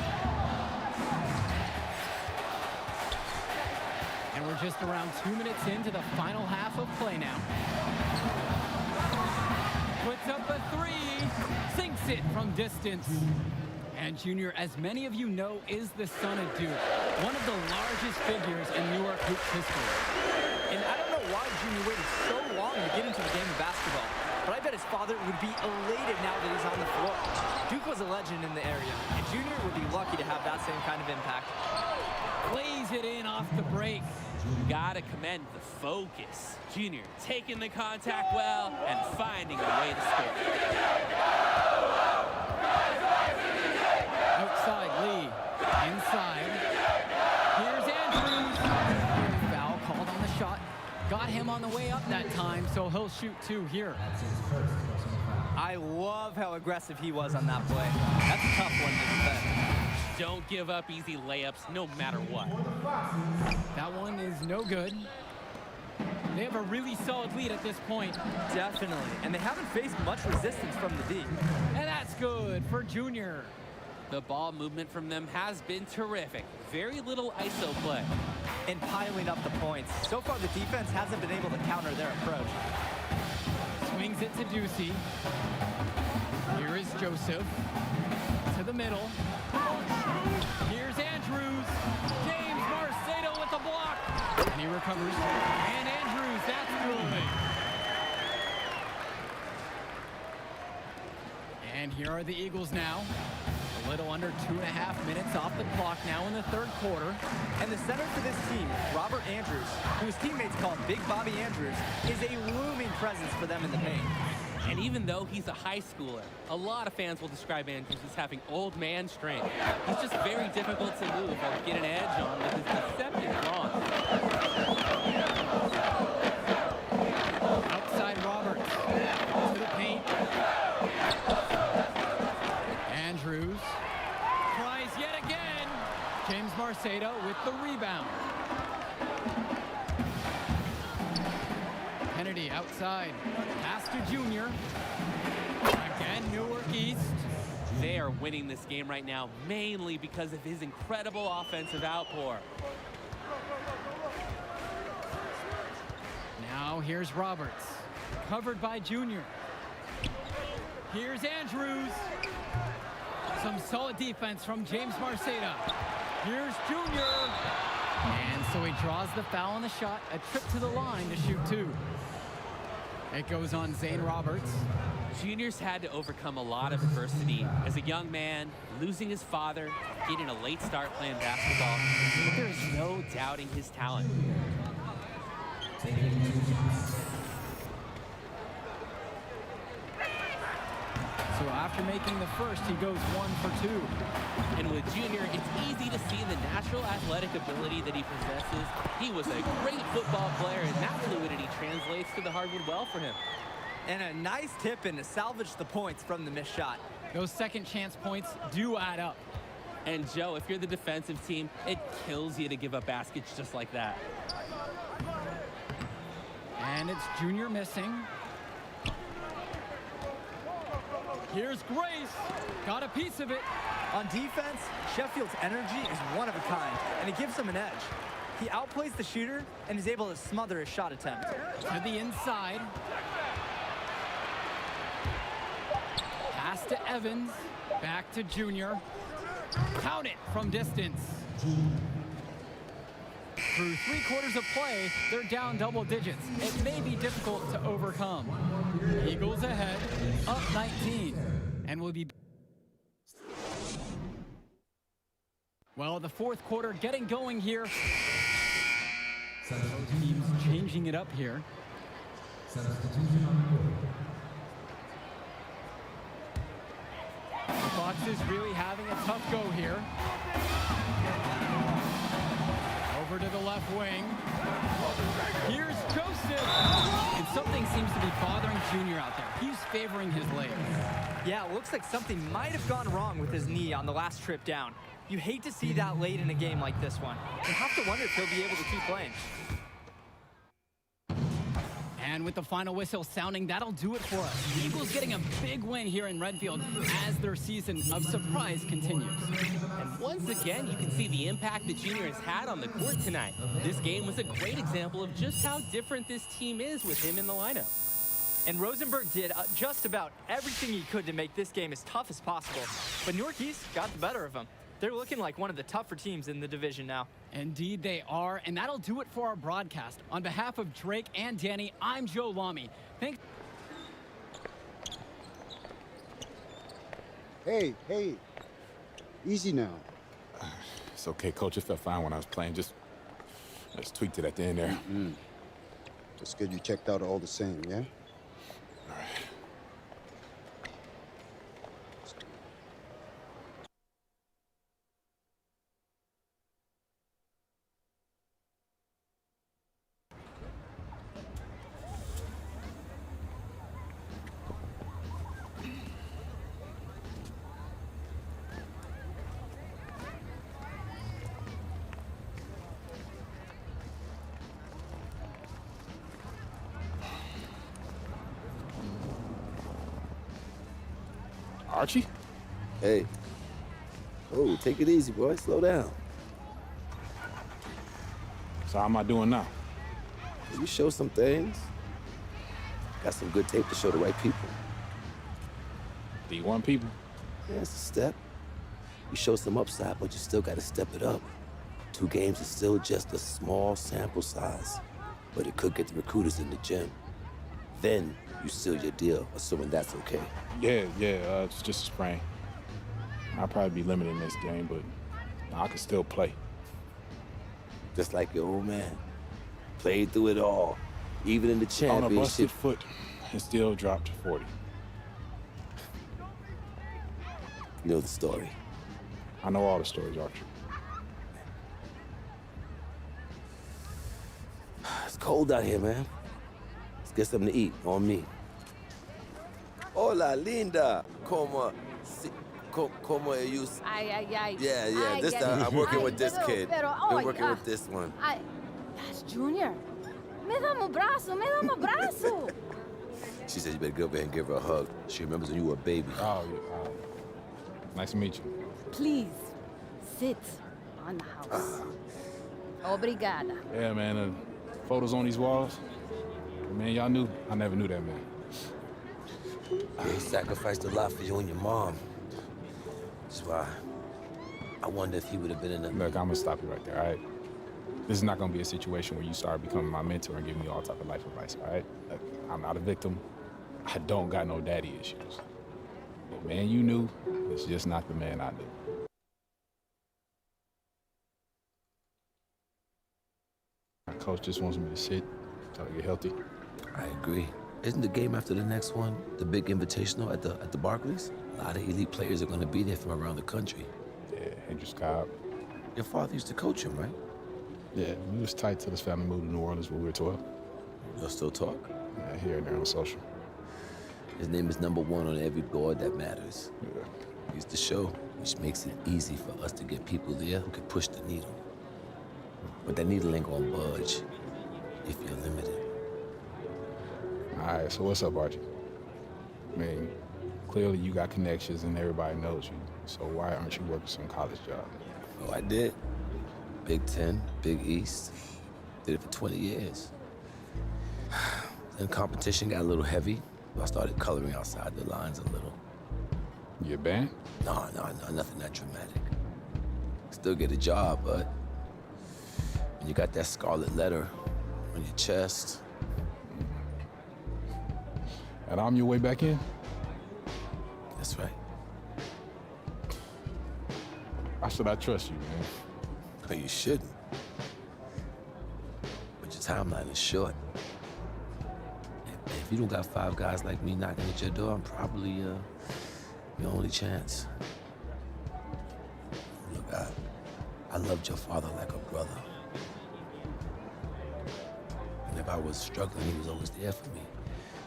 And we're just around 2 minutes into the final half of play now. Puts up a three, sinks it from distance. And Junior, as many of you know, is the son of Duke, one of the largest figures in Newark hoops history. And I don't know why Junior waited so long to get into the game of basketball, but I bet his father would be elated now that he's on the floor. Duke was a legend in the area, and Junior would be lucky to have that same kind of impact. Plays it in off the break. Gotta commend the focus. Junior taking the contact well and finding a way to score. Outside Lee. Inside. Here's Andrews. Foul called on the shot. Got him on the way up that time, so he'll shoot 2 here. I love how aggressive he was on that play. That's a tough one to defend. Don't give up easy layups no matter what. That one is no good. They have a really solid lead at this point. Definitely, and they haven't faced much resistance from the D. And that's good for Junior. The ball movement from them has been terrific. Very little ISO play. And piling up the points. So far, the defense hasn't been able to counter their approach. Swings it to Ducey. Here is Joseph. To the middle. Here's Andrews. James Marceda with the block. And he recovers. And Andrews, that's good. And here are the Eagles now. A little under 2.5 minutes off the clock now in the third quarter. And the center for this team, Robert Andrews, who his teammates call Big Bobby Andrews, is a looming presence for them in the paint. And even though he's a high schooler, a lot of fans will describe Andrews as having old man strength. He's just very difficult to move or get an edge on with his deceptive launch. Outside Roberts. To the paint. Andrews. Tries yet again. James Marceda with the rebound. Kennedy outside. Pass to Junior. Again, Newark East. They are winning this game right now, mainly because of his incredible offensive outpour. Now here's Roberts. Covered by Junior. Here's Andrews. Some solid defense from James Marceda. Here's Junior. And so he draws the foul on the shot. A trip to the line to shoot 2. It goes on Zane Roberts. Junior's had to overcome a lot of adversity. As a young man, losing his father, getting a late start playing basketball, but there is no doubting his talent. So after making the first, he goes 1 for 2. And with Junior, it's easy to see the natural athletic ability that he possesses. He was a great football player, and that fluidity translates to the hardwood well for him. And a nice tip in to salvage the points from the missed shot. Those second chance points do add up. And Joe, if you're the defensive team, it kills you to give up baskets just like that. And it's Junior missing. Here's Grace. Got a piece of it. On defense, Sheffield's energy is one of a kind, and it gives him an edge. He outplays the shooter and is able to smother his shot attempt. To the inside. Pass to Evans. Back to Junior. Count it from distance. Through 3/4 of play, they're down double digits. It may be difficult to overcome. Eagles ahead, up 19, and will be... Well, the fourth quarter getting going here. Both teams changing it up here. The Fox is really having a tough go here. Over to the left wing. Here's Joseph. And something seems to be bothering Junior out there. He's favoring his legs. Yeah, it looks like something might have gone wrong with his knee on the last trip down. You hate to see that late in a game like this one. You have to wonder if he'll be able to keep playing. And with the final whistle sounding, that'll do it for us. The Eagles getting a big win here in Redfield as their season of surprise continues. And once again, you can see the impact that Junior has had on the court tonight. This game was a great example of just how different this team is with him in the lineup. And Rosenberg did just about everything he could to make this game as tough as possible. But Newark East got the better of him. They're looking like one of the tougher teams in the division now. Indeed they are, and that'll do it for our broadcast. On behalf of Drake and Danny, I'm Joe Lamy. Thanks. Hey, easy now. It's okay, Coach. It felt fine when I was playing. Just tweaked it at the end there. Just get you checked out all the same, yeah? All right. Archie? Hey. Oh, take it easy, boy. Slow down. So how am I doing now? You show some things. Got some good tape to show the right people. D1 people? Yeah, it's a step. You show some upside, but you still got to step it up. 2 games is still just a small sample size, but it could get the recruiters in the gym. Then you seal your deal, assuming that's okay. Yeah, it's just a sprain. I'll probably be limited in this game, but I can still play. Just like your old man. Played through it all, even in the championship. On a busted foot, and still dropped 40. You know the story. I know all the stories, Archie. It's cold out here, man. Let's get something to eat, on me. Hola, linda. Como ellos? Ay. Yeah. This time I'm working with this kid. I'm working with this one. That's Junior. Me dá um braço. She said you better go over and give her a hug. She remembers when you were a baby. Oh, yeah. Nice to meet you. Please, sit on the house. Obrigada. Yeah, man. Photos on these walls. Man, y'all knew. I never knew that man. He sacrificed a lot for you and your mom. That's why I wonder if he would have been in the... Look, I'm gonna stop you right there, all right? This is not gonna be a situation where you start becoming my mentor and giving me all type of life advice, all right? Look, I'm not a victim. I don't got no daddy issues. The man you knew is just not the man I knew. My coach just wants me to sit until I get healthy. I agree. Isn't the game after the next one the big invitational at the Barclays? A lot of elite players are going to be there from around the country. Yeah, Hendrix Cobb. Your father used to coach him, right? Yeah, we was tight till his family moved to New Orleans when we were 12. Y'all still talk? Yeah, here and there on social. His name is #1 on every board that matters. Yeah. He's the show. which makes it easy for us to get people there who can push the needle. But that needle ain't gonna budge if you're limited. All right, so what's up, Archie? I mean, clearly you got connections and everybody knows you. So why aren't you working some college job? Oh, I did. Big Ten, Big East. Did it for 20 years. Then competition got a little heavy. I started coloring outside the lines a little. You a band? No, nothing that dramatic. Still get a job, but when you got that scarlet letter on your chest. And I'm your way back in? That's right. Why should I trust you, man? But you shouldn't. But your timeline is short. If you don't got 5 guys like me knocking at your door, I'm probably your only chance. Look, I loved your father like a brother. And if I was struggling, he was always there for me.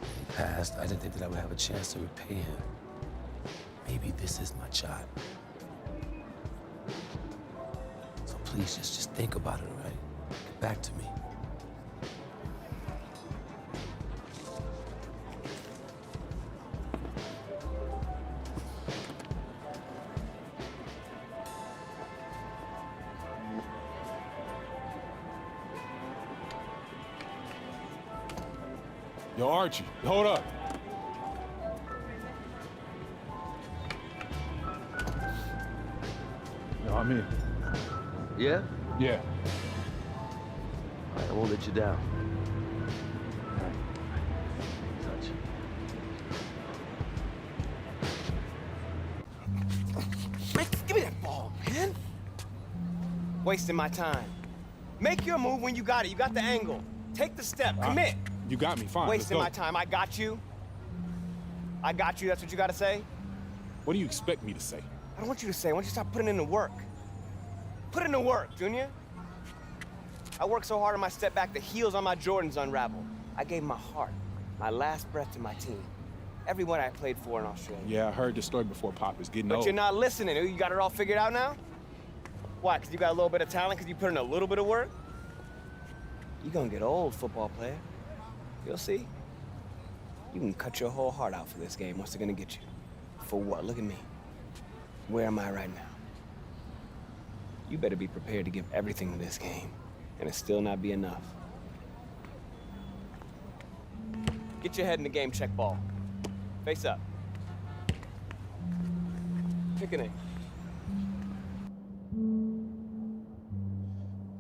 When he passed, I didn't think that I would have a chance to repay him. Maybe this is my shot. So please, just think about it, all right? Get back to me. Yo, Archie, hold up. Yo, I'm in. Yeah? Yeah. All right, I won't let you down. Touch. Man, give me that ball, man. Wasting my time. Make your move when you got it. You got the angle. Take the step. Commit. You got me, fine. Wasting my time. I got you. I got you. That's what you got to say? What do you expect me to say? I don't want you to say. I want you to stop putting in the work. Put in the work, Junior. I worked so hard on my step back, the heels on my Jordans unraveled. I gave my heart, my last breath to my team. Everyone I played for in Australia. Yeah, I heard the story before, Pop. It's getting old. But you're not listening. You got it all figured out now? Why, because you got a little bit of talent, because you put in a little bit of work? You're gonna get old, football player. You'll see. You can cut your whole heart out for this game. What's it gonna get you? For what? Look at me. Where am I right now? You better be prepared to give everything to this game, and it still not be enough. Get your head in the game, check ball. Face up. Pick a name.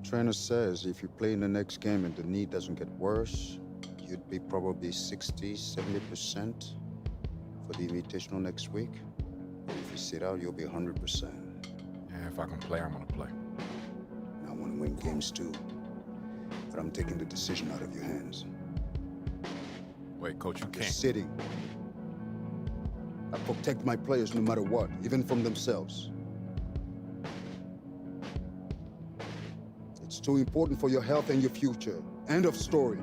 Trainer says if you play in the next game and the knee doesn't get worse, you'd be probably 60, 70% for the Invitational next week. If you sit out, you'll be 100%. And if I can play, I'm gonna play. I want to win games too, but I'm taking the decision out of your hands. Wait, Coach, you You're can't. sitting. I protect my players no matter what, even from themselves. It's too important for your health and your future. End of story.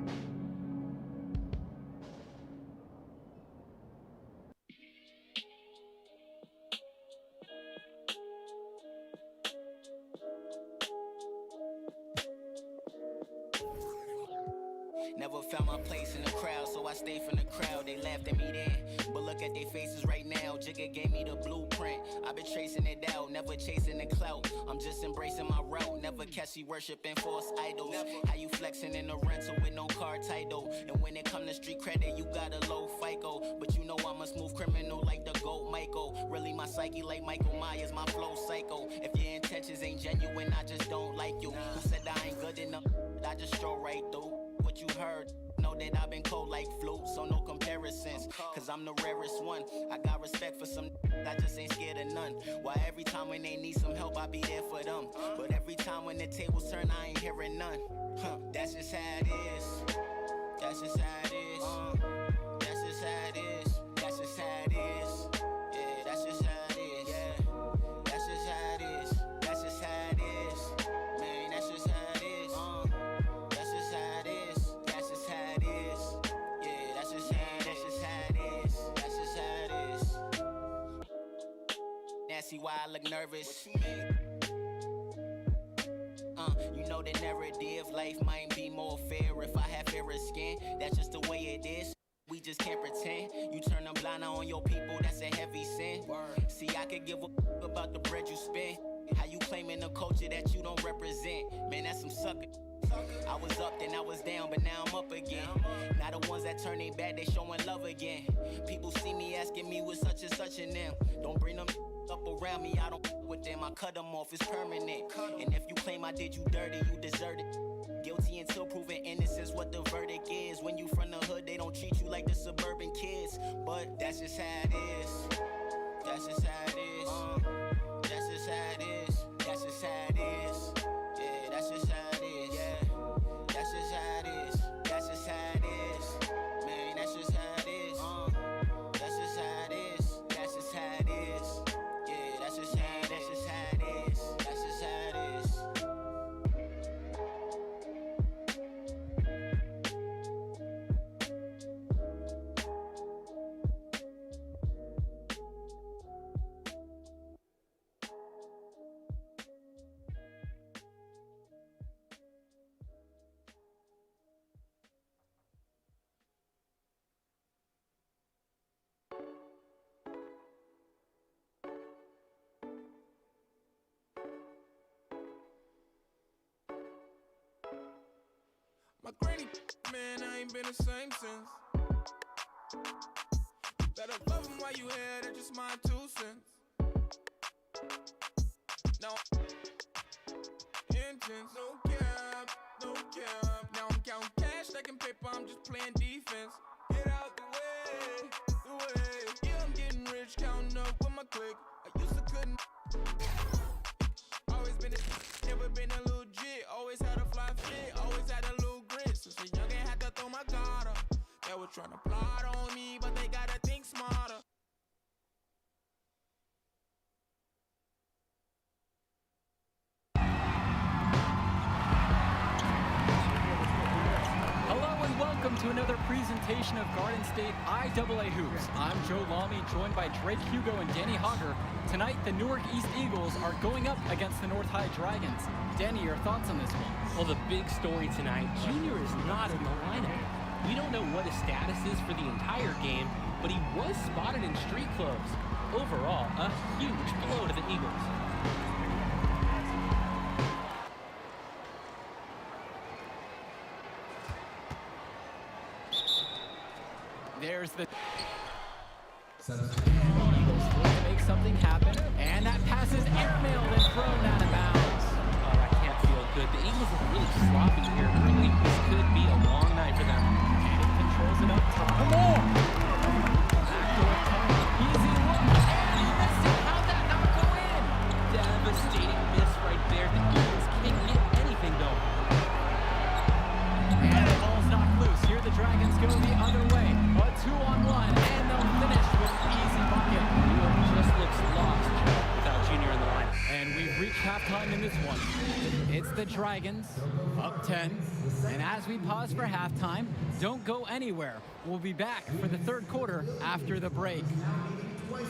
Never found my place in the crowd, so I stayed from the crowd. They laughed at me then, but look at their faces right now. Jigga gave me the blueprint. I've been tracing it out, never chasing the clout. I'm just embracing my route, never catchy worshiping false idols. How you flexing in a rental with no car title? And when it come to street credit, you got a low FICO. But you know I'm a smooth criminal like the GOAT Michael. Really my psyche like Michael Myers, my flow psycho. If your intentions ain't genuine, I just don't like you. Who said I ain't good enough? I just stroll right through. What you heard, know that I've been cold like flu, so no comparisons, cause I'm the rarest one. I got respect for some, I just ain't scared of none. Why every time when they need some help, I be there for them. But every time when the tables turn, I ain't hearing none. That's just how it is. That's just how it is. That's just how it is. That's just how it is. Yeah, that's just how it is. Yeah, that's just how it is. That's just how it is. Man, that's just how it is. That's just how it is. That's just how it is. Yeah, that's just how it is. That's just how it is. That's just how it is. see why I look nervous. You know the narrative, life might be more fair if I have fairer skin. That's just the way it is. We just can't pretend. You turn a blind eye on your people, that's a heavy sin. See, I could give a about the bread you spend. How you claiming a culture that you don't represent? Man, that's some sucker. I was up, then I was down, but now I'm up again. Now the ones that turn their back, they showing love again. People see me asking me with such and such and them. Don't bring them up around me, I don't with them. I cut them off, it's permanent. And if you claim I did you dirty, you deserve it. Guilty until proven innocence, what the verdict is. When you from the hood, they don't treat you like the suburban kids. But that's just how it is. That's just how it is. That's just how it is. That's just how it is. Yeah, that's just how it is. Yeah, that's just how it is. That's just how it is. Man, that's just how it is. That's just how it is. That's just how it is. Yeah, that's just how it is. That's just how it is. My granny, man, I ain't been the same since. You better love him while you here, that's just my 2 cents. No intense, no cap, no cap. Now I'm counting cash, stacking paper, I'm just playing defense. Get out the way. Yeah, I'm getting rich, counting up with my clique. I used to couldn't. Always been a, never been a little jit. Always had a fly fit, always had a little grit. Since a youngin' had to throw my guard up. They were trying to plot on me, but they gotta think smarter. Hello and welcome to another presentation of Garden State IAA Hoops. I'm Joe Lamy, joined by Drake Hugo and Danny Hogger. Tonight, the Newark East Eagles are going up against the North High Dragons. Danny, your thoughts on this one? Well, the big story tonight, Junior is not in the lineup. We don't know what his status is for the entire game, but he was spotted in street clothes. Overall, a huge blow to the Eagles. There's the Eagles look to make something happen, and that pass is airmailed and thrown out of bounds. Oh, that can't feel good. The Eagles are really sloppy here early. This could be a long night for them. And he controls it up top. Come on! Backdoor cut, easy look, and he missed it. How'd that not go in? Devastating miss right there. The Eagles can't get anything going. And the ball's knocked loose. Here the Dragons go the other way. A 2-on-1, and they'll finish with an easy bucket. Newark just looks lost without Junior in the line. And we've reached halftime in this one. It's the Dragons, up 10. And as we pause for halftime, don't go anywhere. We'll be back for the third quarter after the break. All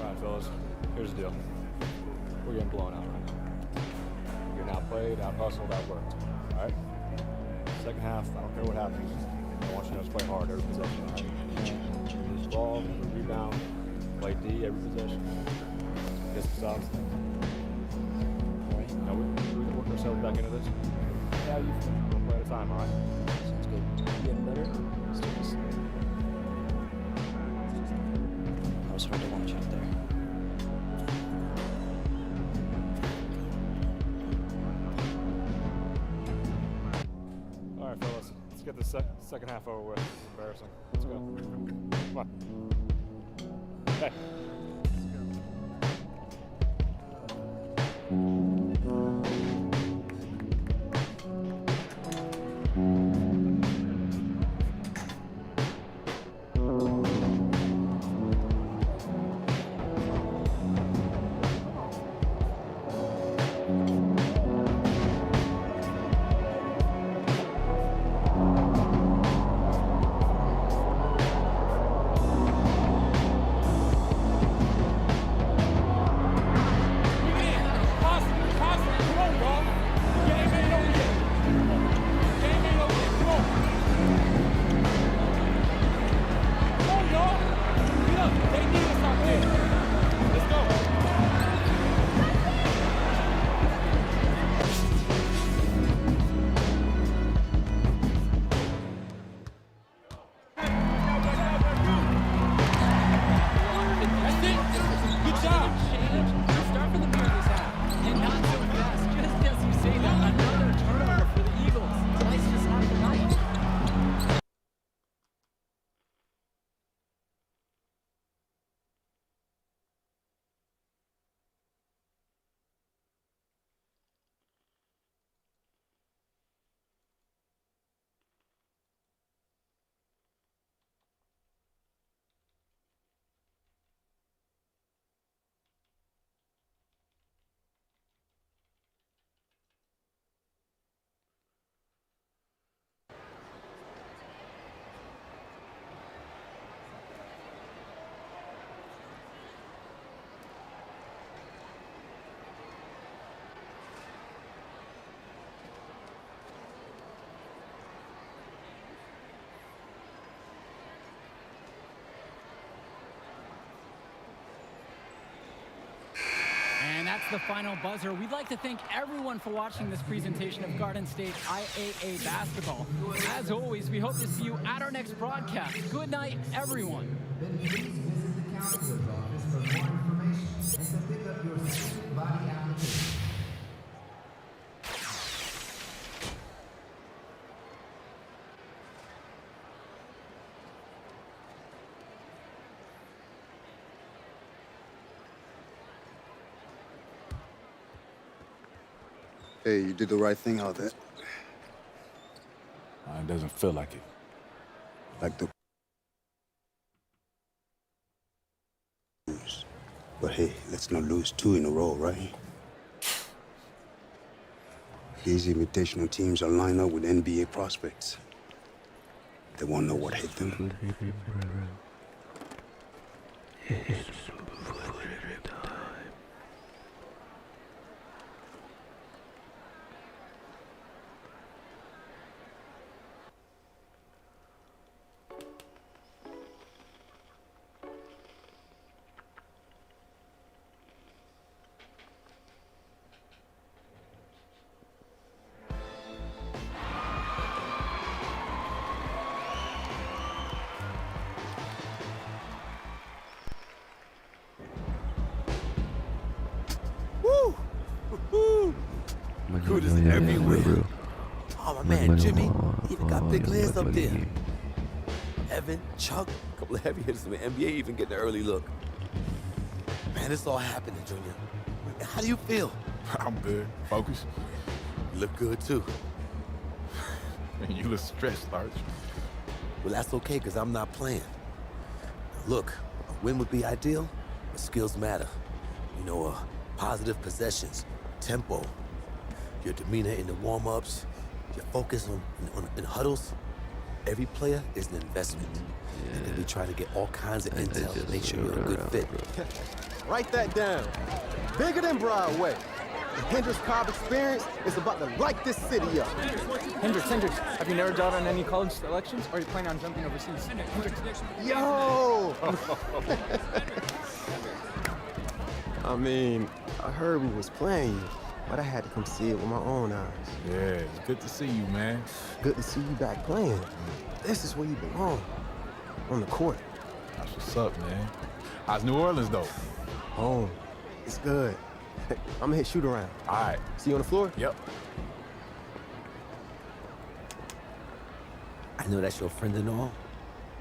right, fellas, here's the deal. We're getting blown out right now. We're getting outplayed, out-hustled, outworked. All right? Second half, I don't care what happens. I want you to play hard every possession. All right? This ball, every rebound, play D every possession. Get some stops. All right? Now we can work ourselves back into this. Yeah, you one play at a time, all right? Sounds good. Getting better? Let's do this. That was hard to watch out there. All right, fellas, let's get the second half over with. It's embarrassing. Let's go. Come on. Hey. the final buzzer. We'd like to thank everyone for watching this presentation of Garden State IAA basketball. As always, we hope to see you at our next broadcast. Good night, everyone. Then please visit the counselor's office for more information and to pick up your student body application. Hey, you did the right thing out there. It doesn't feel like it. Like the... But hey, let's not lose 2 in a row, right? These invitational teams are lined up with NBA prospects. They won't know what hit them. Recruiters everywhere. Oh, my man Jimmy, he even got big legs up there. Evan, Chuck, a couple of heavy hitters in the NBA even getting an early look. Man, it's all happening, Junior. How do you feel? I'm good. Focus. You look good, too. Man, you look stressed, Arch. Well, that's okay, because I'm not playing. Look, a win would be ideal, but skills matter. You know, positive possessions, tempo, your demeanor in the warm-ups, your focus in huddles. Every player is an investment. And then we try to get all kinds of intel to make sure you're a good fit. Write that down. Bigger than Broadway. The Hendrix Cobb experience is about to light this city up. Hendrix, have you narrowed down on any college selections, or are you planning on jumping overseas? Hendrix. Yo! I mean, I heard we was playing you, but I had to come see it with my own eyes. Yeah, it's good to see you, man. Good to see you back playing. This is where you belong. On the court. That's what's up, man. How's New Orleans, though? Home. It's good. I'm gonna hit shoot around. All right. See you on the floor? Yep. I know that's your friend and all,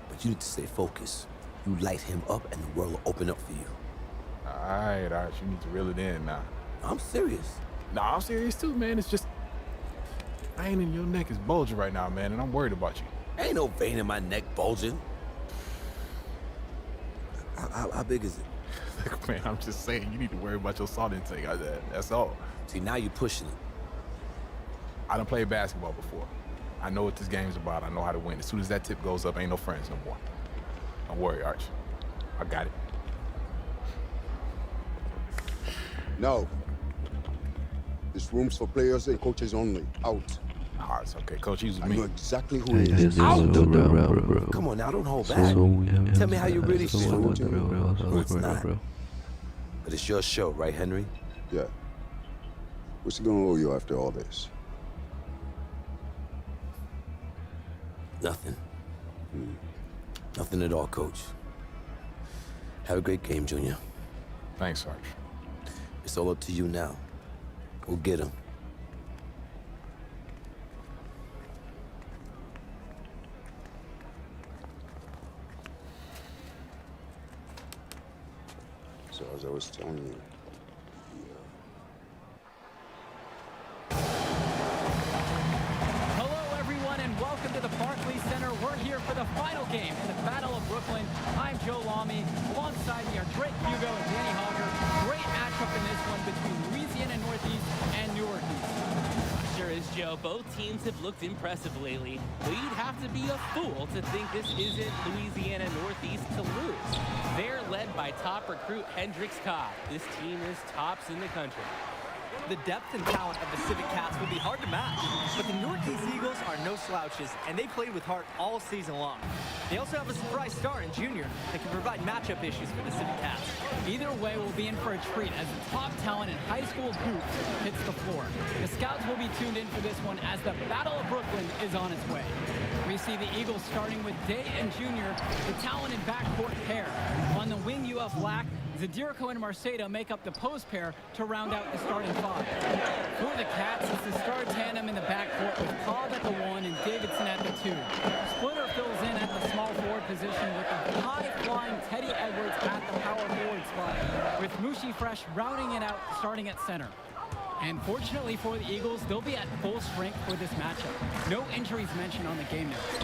but you need to stay focused. You light him up and the world will open up for you. All right, Arch, you need to reel it in now. I'm serious. Nah, I'm serious too, man. It's just, vein in your neck is bulging right now, man, and I'm worried about you. Ain't no vein in my neck bulging. How big is it? Look, man, I'm just saying, you need to worry about your salt intake. That's all. See, now you're pushing it. I done played basketball before. I know what this game's about. I know how to win. As soon as that tip goes up, ain't no friends no more. Don't worry, Arch. I got it. No. This room's for players and coaches only. Out. Oh, it's okay. Coach, use I me. know exactly who it is. Come on now, don't hold back. Tell me how you really feel. No, it's not. But it's your show, right, Henry? Yeah. What's he gonna owe you after all this? Nothing. Nothing at all, Coach. Have a great game, Junior. Thanks, Sarge. It's all up to you now. Go get him. So as I was telling you, Hello, everyone, and welcome to the Barclays Center. We're here for the final game in the Battle of Brooklyn. I'm Joe Lamy. Alongside me are Drake Hugo and Danny Hogger. Great matchup in this one between Louisiana Northeast and Newark East. Sure is, Joe. Both teams have looked impressive lately, but you'd have to be a fool to think this isn't Louisiana Northeast to lose. They're led by top recruit Hendrix Cobb. This team is tops in the country. The depth and talent of the Civic Cats will be hard to match, but the Newark East Eagles are no slouches, and they played with heart all season long. They also have a surprise star in Junior that can provide matchup issues for the Civic Cats. Either way, we'll be in for a treat as the top talent in high school hoops hits the floor. The Scouts will be tuned in for this one as the Battle of Brooklyn is on its way. We see the Eagles starting with Day and Junior, the talented backcourt pair. On the wing, you have Black. Zadirko and Marceda make up the post pair to round out the starting five. For the Cats, it's the star tandem in the backcourt with Cobb at the 1 and Davidson at the 2. Splitter fills in at the small forward position with the high-flying Teddy Edwards at the power forward spot, with Mushi Fresh rounding it out starting at center. And fortunately for the Eagles, they'll be at full strength for this matchup. No injuries mentioned on the game notes.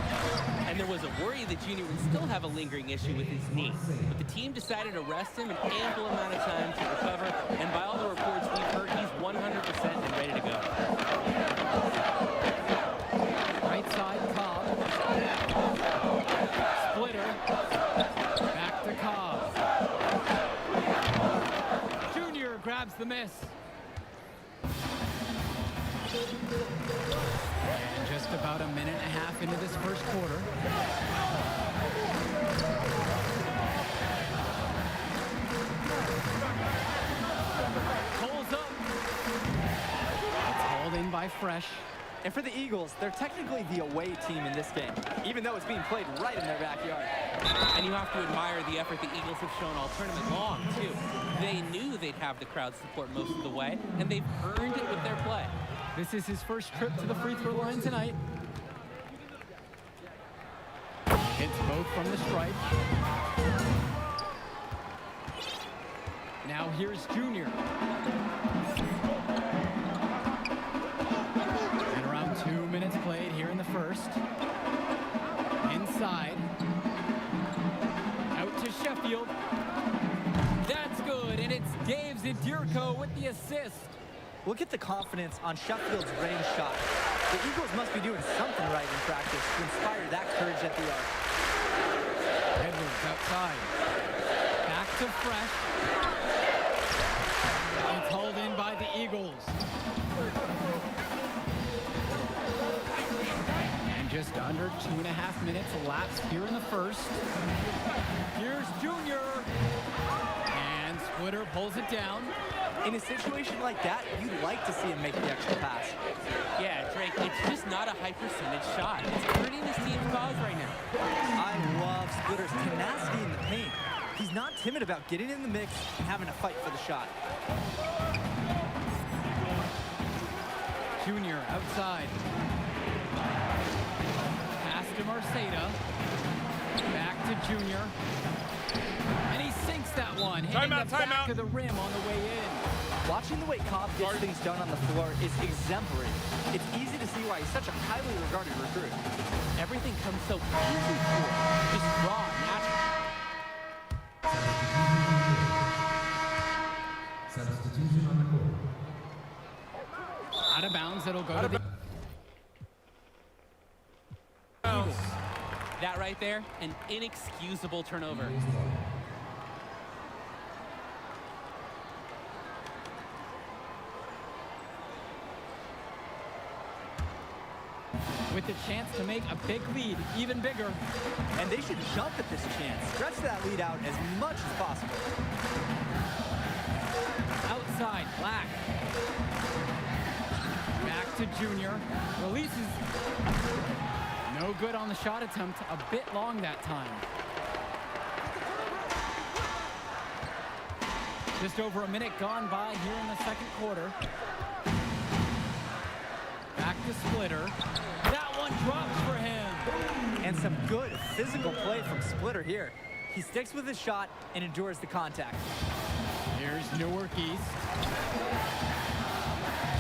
And there was a worry that Junior would still have a lingering issue with his knee. But the team decided to rest him an ample amount of time to recover. And by all the reports we've heard, he's 100% and ready to go. Right side, Cobb. Splitter. Back to Cobb. Junior grabs the miss. And just about a minute and a half into this first quarter. Pulls up. It's hauled in by Fresh. And for the Eagles, they're technically the away team in this game, even though it's being played right in their backyard. And you have to admire the effort the Eagles have shown all tournament long, too. They knew they'd have the crowd support most of the way, and they've earned it with their play. This is his first trip to the free throw line tonight. Hits both from the stripe. Now here's Junior. And around 2 minutes played here in the first. Inside. Out to Sheffield. That's good, and it's Dave Zadirko with the assist. Look at the confidence on Sheffield's range shot. The Eagles must be doing something right in practice to inspire that courage at the arc. Edwards outside. Back to Fresh. It's hauled in by the Eagles. And just under 2.5 minutes elapsed here in the first. Here's Junior. And Splitter pulls it down. In a situation like that, you'd like to see him make the extra pass. Yeah, Drake, it's just not a high percentage shot. It's hurting this team's cause right now. I love Splitter's tenacity in the paint. He's not timid about getting in the mix and having a fight for the shot. Junior outside. Pass to Marceda. Back to Junior. And he sinks that one, hitting the back of the rim on the way in. Watching the way Cobb gets things done on the floor is exemplary. It's easy to see why he's such a highly regarded recruit. Everything comes so easy for him. Just raw, natural. Substitution on the court. Out of bounds, it'll go to the Eagles. That right there, an inexcusable turnover. With the chance to make a big lead even bigger. And they should jump at this chance. Stretch that lead out as much as possible. Outside, Black. Back to Junior. Releases. No good on the shot attempt. A bit long that time. Just over a minute gone by here in the second quarter. Back to Splitter. That one drops for him. And some good physical play from Splitter here. He sticks with his shot and endures the contact. Here's Newark East.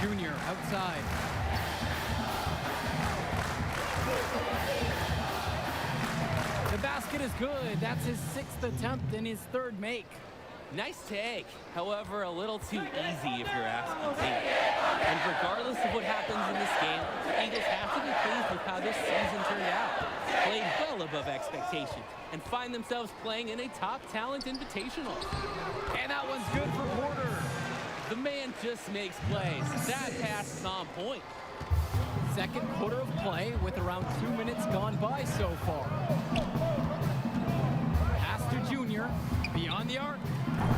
Junior outside. The basket is good. That's his 6th attempt and his 3rd make. Nice take, however, a little too easy if you're asking me. And regardless of what happens in this game, the Eagles have to be pleased with how this season turned out. Played well above expectations and find themselves playing in a top talent invitational. And that one's good for Porter. The man just makes plays. That pass is on point. Second quarter of play with around 2 minutes gone by so far. Pass to Junior, beyond the arc.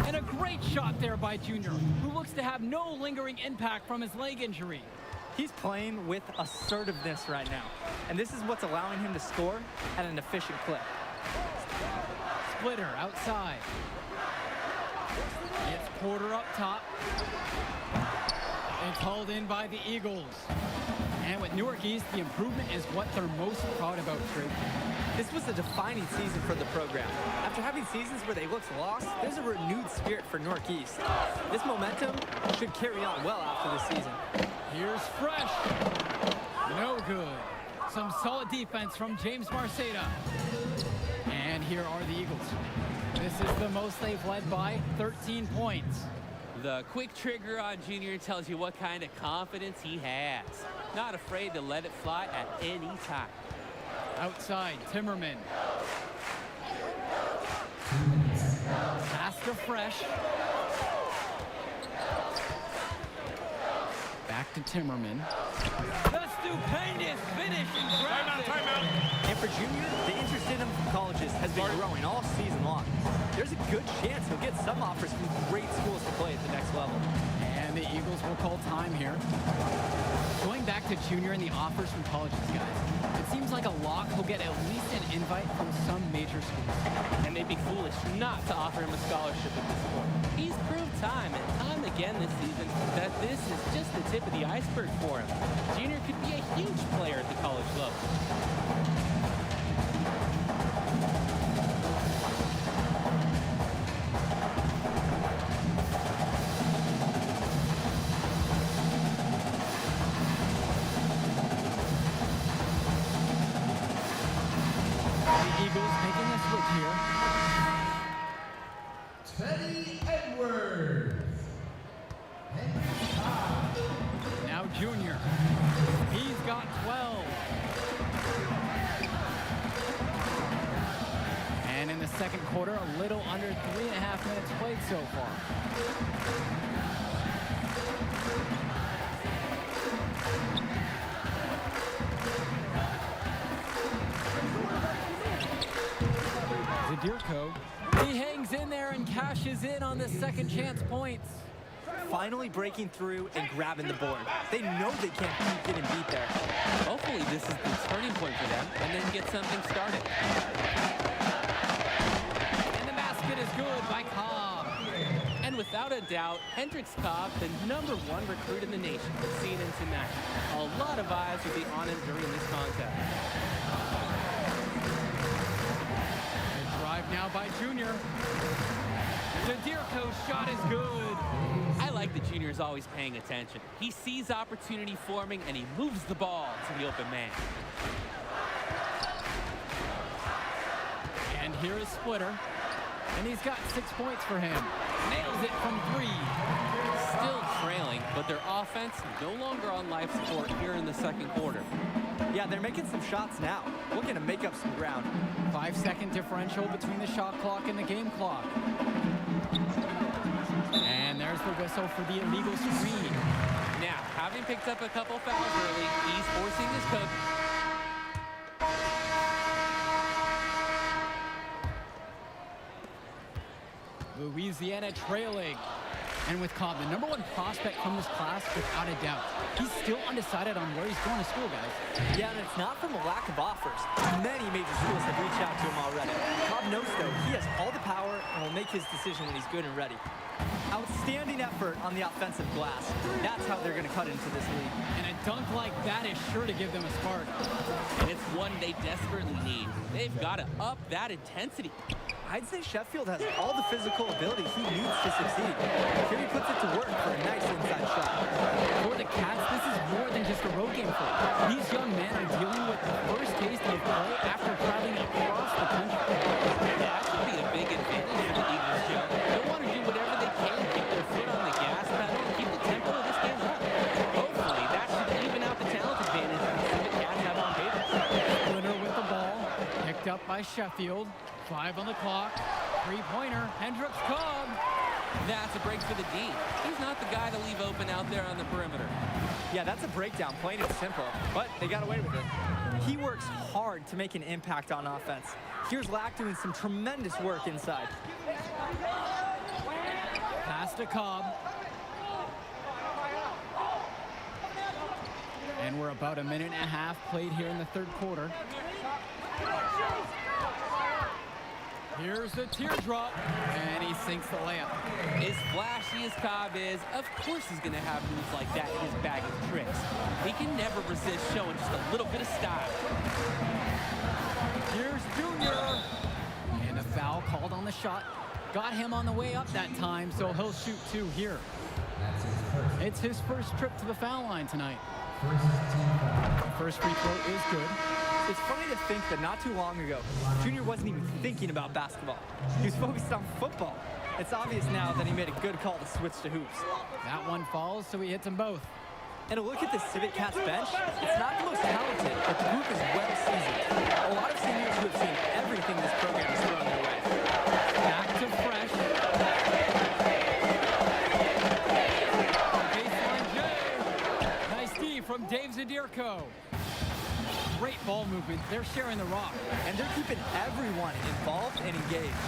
And a great shot there by Junior, who looks to have no lingering impact from his leg injury. He's playing with assertiveness right now, and this is what's allowing him to score at an efficient clip. Splitter outside. It's Porter up top. It's hauled in by the Eagles. And with Newark East, the improvement is what they're most proud about, True. This was a defining season for the program. After having seasons where they looked lost, there's a renewed spirit for Newark East. This momentum should carry on well after the season. Here's Fresh. No good. Some solid defense from James Marceda. And here are the Eagles. This is the most they've led by 13 points. The quick trigger on Junior tells you what kind of confidence he has. Not afraid to let it fly at any time. Outside, Timmerman. Pass to Fresh. Back to Timmerman. The stupendous finish and grabs it. And for Junior, the interest in him from colleges has been growing all season long. There's a good chance he'll get some offers from great schools to play at the next level. And the Eagles will call time here. Going back to Junior and the offers from colleges, guys, it seems like a lock he'll get at least an invite from some major schools. And they'd be foolish not to offer him a scholarship at this point. He's proved time and time again this season that this is just the tip of the iceberg for him. Junior could be a huge player at the college level. Eagles making a switch here. Teddy Edwards. Now Junior. He's got 12. And in the second quarter, a little under 3.5 minutes played so far. Zadirko, he hangs in there and cashes in on the second chance points. Finally breaking through and grabbing the board. They know they can't keep getting beat there. Hopefully this is the turning point for them and then get something started. And the basket is good by Cobb. And without a doubt, Hendricks Cobb, the #1 recruit in the nation, seen him tonight. A lot of eyes will be on him during this contest. Now by Junior. Zadirko's shot is good. I like that Junior's always paying attention. He sees opportunity forming and he moves the ball to the open man. And here is Splitter. And he's got 6 points for him. Nails it from 3. Still trailing, but their offense no longer on life support here in the second quarter. Yeah, they're making some shots now. Looking to make up some ground. 5-second differential between the shot clock and the game clock. And there's the whistle for the illegal screen. Now, having picked up a couple fouls early, he's forcing his coach. Louisiana trailing. And with Cobb, the #1 prospect from this class, without a doubt. He's still undecided on where he's going to school, guys. Yeah, and it's not from a lack of offers. Many major schools have reached out to him already. Cobb knows, though, he has all the power and will make his decision when he's good and ready. Outstanding effort on the offensive glass. That's how they're going to cut into this league. And a dunk like that is sure to give them a spark. And it's one they desperately need. They've got to up that intensity. I'd say Sheffield has all the physical ability he needs to succeed. Here he puts it to work for a nice inside shot. For the Cats, this is more than just a road game for them. These young men are dealing with the first taste of play after traveling across the country. Yeah, that should be a big advantage for the Eagles, Joe. They'll want to do whatever they can to keep their foot on the gas pedal and keep the tempo of this game up. Hopefully, that should even out the talent advantage the Cats have on paper. Splitter with the ball, picked up by Sheffield. 5 on the clock. 3-pointer, Hendricks Cobb. That's a break for the D. He's not the guy to leave open out there on the perimeter. Yeah, that's a breakdown, plain and simple. But they got away with it. He works hard to make an impact on offense. Here's Lack doing some tremendous work inside. Pass to Cobb. And we're about a minute and a half played here in the third quarter. Here's the teardrop, and he sinks the layup. As flashy as Cobb is, of course he's going to have moves like that in his bag of tricks. He can never resist showing just a little bit of style. Here's Junior. And a foul called on the shot. Got him on the way up that time, so he'll shoot 2 here. It's his first trip to the foul line tonight. First free throw is good. It's funny to think that not too long ago, Junior wasn't even thinking about basketball. He was focused on football. It's obvious now that he made a good call to switch to hoops. That one falls, so he hits them both. And a look at the Civic Cats bench, it's not the most talented, but the group is well seasoned. A lot of seniors who have seen everything this program has thrown their way. Back to Fresh. Baseline J. Nice D from Dave Zadirko. Great ball movement. They're sharing the rock. And they're keeping everyone involved and engaged.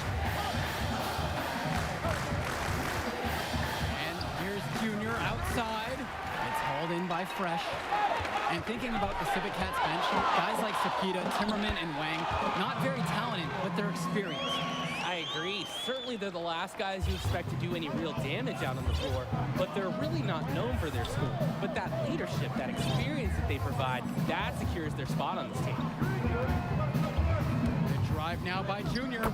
And here's Junior outside. It's hauled in by Fresh. And thinking about the Civic Cats bench, guys like Sapita, Timmerman, and Wang, not very talented, but they're experienced. I agree. Certainly they're the last guys you expect to do any real damage out on the floor, but they're really not known for their school. But that leadership, that experience that they provide, that secures their spot on this team. The drive now by Junior.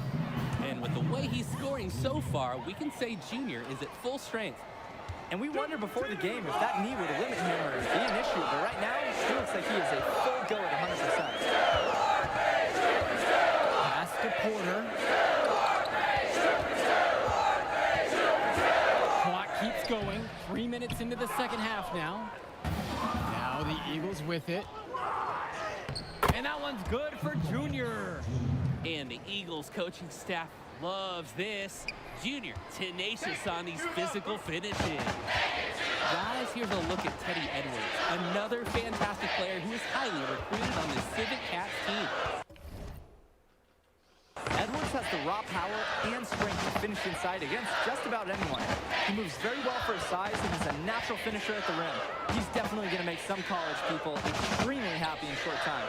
And with the way he's scoring so far, we can say Junior is at full strength. And we wondered before the game if that knee would limit him or be an issue, but right now, he looks like he is a full go at 100%. Pass to Porter. Keeps going. 3 minutes into the second half now. Now the Eagles with it. And that one's good for Junior. And the Eagles coaching staff loves this. Junior, tenacious on these physical finishes. Guys, here's a look at Teddy Edwards, another fantastic player who is highly recruited on the Civic Cats team. Edwards has the raw power and strength to finish inside against just about anyone. He moves very well for his size and is a natural finisher at the rim. He's definitely going to make some college people extremely happy in short time.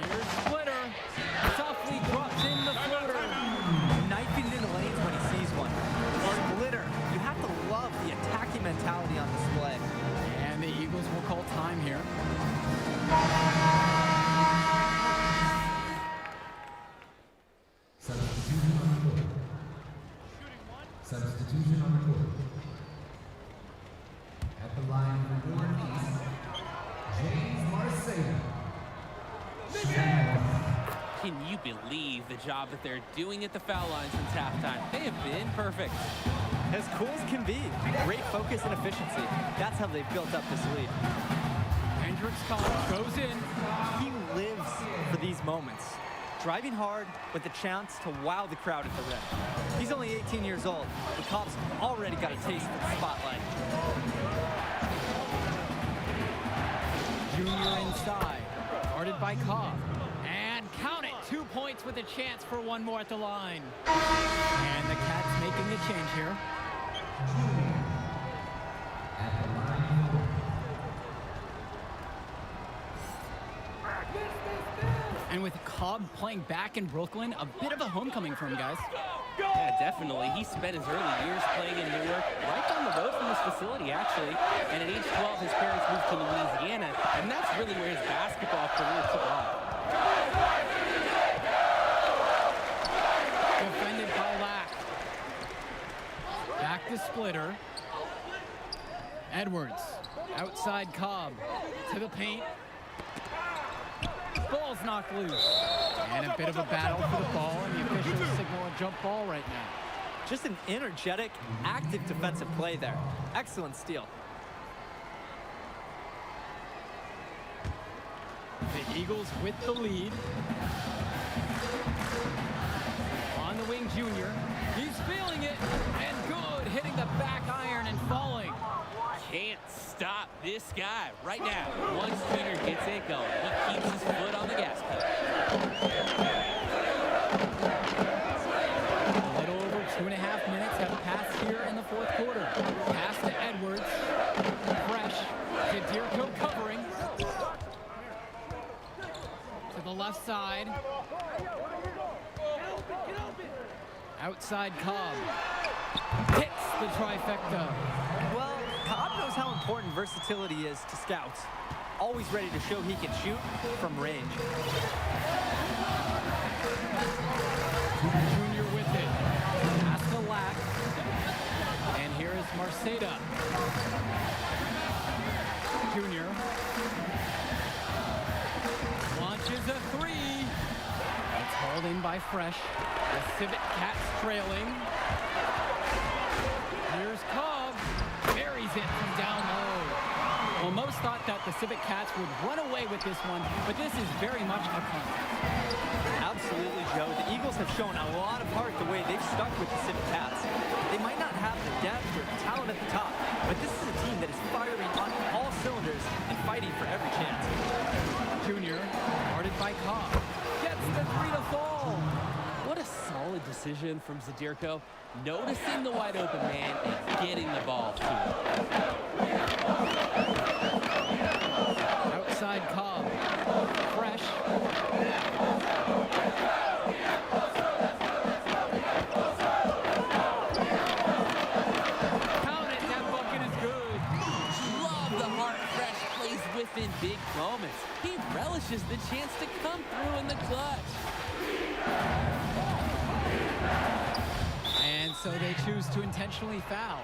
Here's Splitter. Softly drops in the floater. Knifing into lanes when he sees one. Splitter, you have to love the attacking mentality on display. And the Eagles will call time here. Substitution on the court. At the line for Warren East, James Marcelo. Can you believe the job that they're doing at the foul line since halftime? They have been perfect. As cool as can be. Great focus and efficiency. That's how they've built up this lead. Hendricks goes in. He lives for these moments. Driving hard with the chance to wow the crowd at the rim. He's only 18 years old, but Cobb's already got a taste of the spotlight. Junior inside, guarded by Cobb. And count it, 2 points with a chance for one more at the line. And the Cats making the change here. And with Cobb playing back in Brooklyn, a bit of a homecoming for him, guys. Yeah, definitely. He spent his early years playing in Newark, right down the road from this facility, actually. And at age 12, his parents moved to Louisiana, and that's really where his basketball career took off. Defended by Lack. Back to Splitter. Edwards, outside Cobb, to the paint. Ball's knocked loose. And a bit of a battle for the ball, and the officials signal a jump ball right now. Just an energetic, active defensive play there. Excellent steal. The Eagles with the lead. On the wing, Junior. He's feeling it, and good, hitting the back iron and falling. Can't stop this guy right now. Once Junior gets it going, he keeps his foot on the gas pedal. A little over 2.5 minutes have passed here in the fourth quarter. Pass to Edwards. Fresh. Zadirko covering. To the left side. Outside Cobb. Hits the trifecta. Well, Cobb knows how important versatility is to scouts. Always ready to show he can shoot from range. Junior with it. Pass to Lack. And here is Marceda. Junior. Launches a three. It's hauled in by Fresh. The Civet Cats trailing. Here's Cobb. Buries it from down low. Well, most thought that the Civet Cats would run away with this one, but this is very much a contest. Absolutely, Joe. The Eagles have shown a lot of heart the way they've stuck with the Civet Cats. They might not have the depth or the talent at the top, but this is a team that is firing on all cylinders and fighting for every chance. Junior, guarded by Cobb. Gets the three to fall. What a solid decision from Zadirko, noticing the wide open man and getting the ball to him. Outside Cobb. Fresh. Count it, that bucket is good. Love the heart Fresh plays with in big moments. He relishes the chance to come through in the clutch. And so they choose to intentionally foul.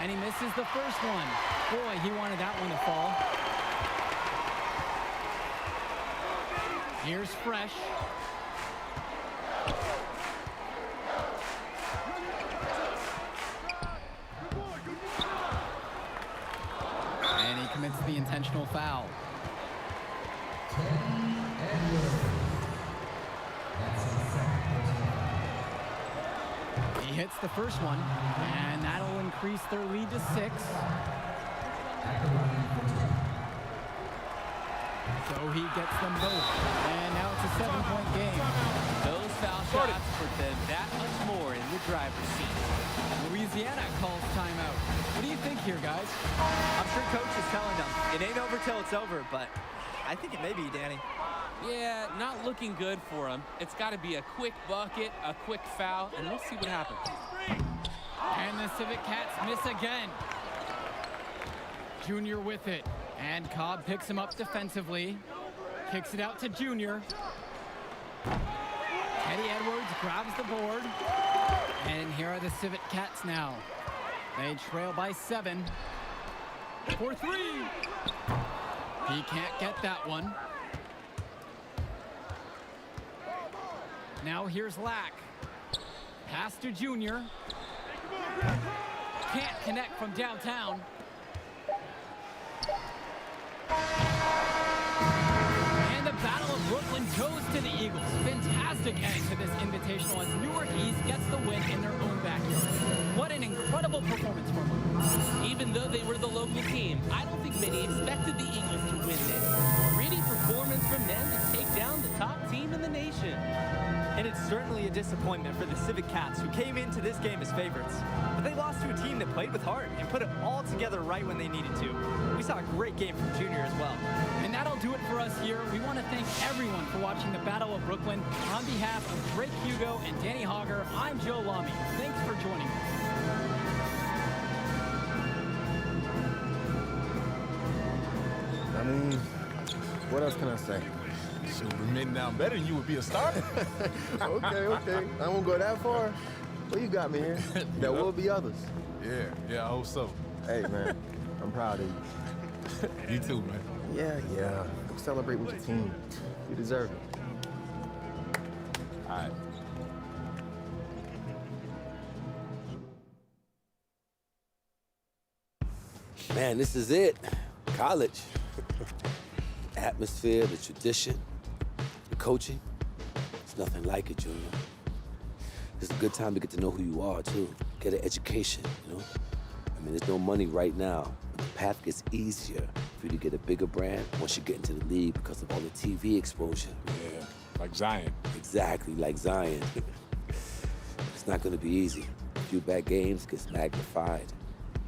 And he misses the first one. Boy, he wanted that one to fall. Here's Fresh. And he commits the intentional foul. He hits the first one, and that'll increase their lead to 6. So he gets them both, and now it's a 7-point game. Those foul shots put them that much more in the driver's seat. Louisiana calls timeout. What do you think here, guys? I'm sure Coach is telling them, it ain't over till it's over, but I think it may be, Danny. Yeah, not looking good for him. It's got to be a quick bucket, a quick foul, and we'll see what happens. And the Civet Cats miss again. Junior with it. And Cobb picks him up defensively. Kicks it out to Junior. Teddy Edwards grabs the board. And here are the Civet Cats now. They trail by 7. For 3. He can't get that one. Now here's Lack. Pass to Junior. Can't connect from downtown. And the Battle of Brooklyn goes to the Eagles. Fantastic end to this invitational as Newark East gets the win in their own backyard. What an incredible performance from them. Even though they were the local team, I don't think many expected the Eagles to win this. Gritty performance from them to take down the top team in the nation. And it's certainly a disappointment for the Civet Cats, who came into this game as favorites. But they lost to a team that played with heart and put it all together right when they needed to. We saw a great game from Junior as well. And that'll do it for us here. We want to thank everyone for watching the Battle of Brooklyn. On behalf of Drake Hugo and Danny Hogger, I'm Joe Lamy. Thanks for joining us. I mean, what else can I say? Shoot, admitting I'm better than you would be a starter. Okay. I won't go that far. Well, you got me here. There will be others. Yeah, I hope so. Hey, man, I'm proud of you. You too, man. Yeah. Go celebrate with your team. You deserve it. All right. Man, this is it. College. Atmosphere, the tradition, the coaching. It's nothing like it, Junior. It's a good time to get to know who you are, too. Get an education, you know? I mean, there's no money right now, but the path gets easier for you to get a bigger brand once you get into the league because of all the TV exposure. Yeah, like Zion. Exactly, like Zion. It's not gonna be easy. A few bad games gets magnified.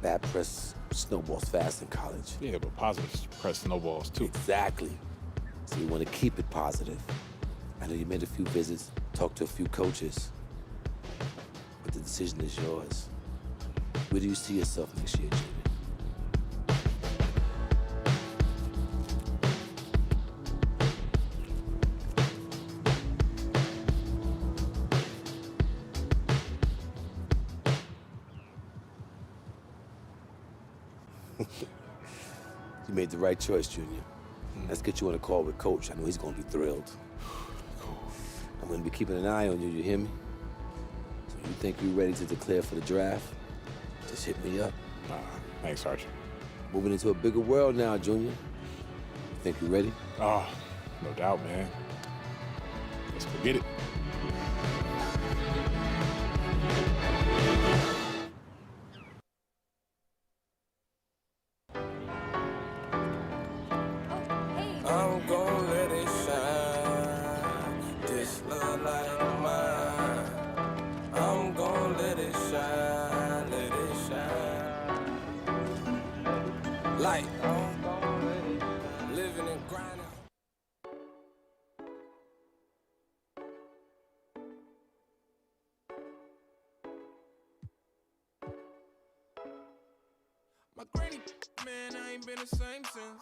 Bad press snowballs fast in college. Yeah, but positive press snowballs, too. Exactly. So you want to keep it positive. I know you made a few visits, talked to a few coaches, but the decision is yours. Where do you see yourself next year, Junior? You made the right choice, Junior. Let's get you on a call with Coach. I know he's gonna be thrilled. I'm gonna be keeping an eye on you, you hear me? So you think you're ready to declare for the draft? Just hit me up. Thanks, Archie. Moving into a bigger world now, Junior. You think you're ready? Oh, no doubt, man. Let's go get it. I'm gon' let it shine. This love light of mine. I'm gon' let it shine, let it shine. Light. Living and grinding. My granny, man, I ain't been the same since.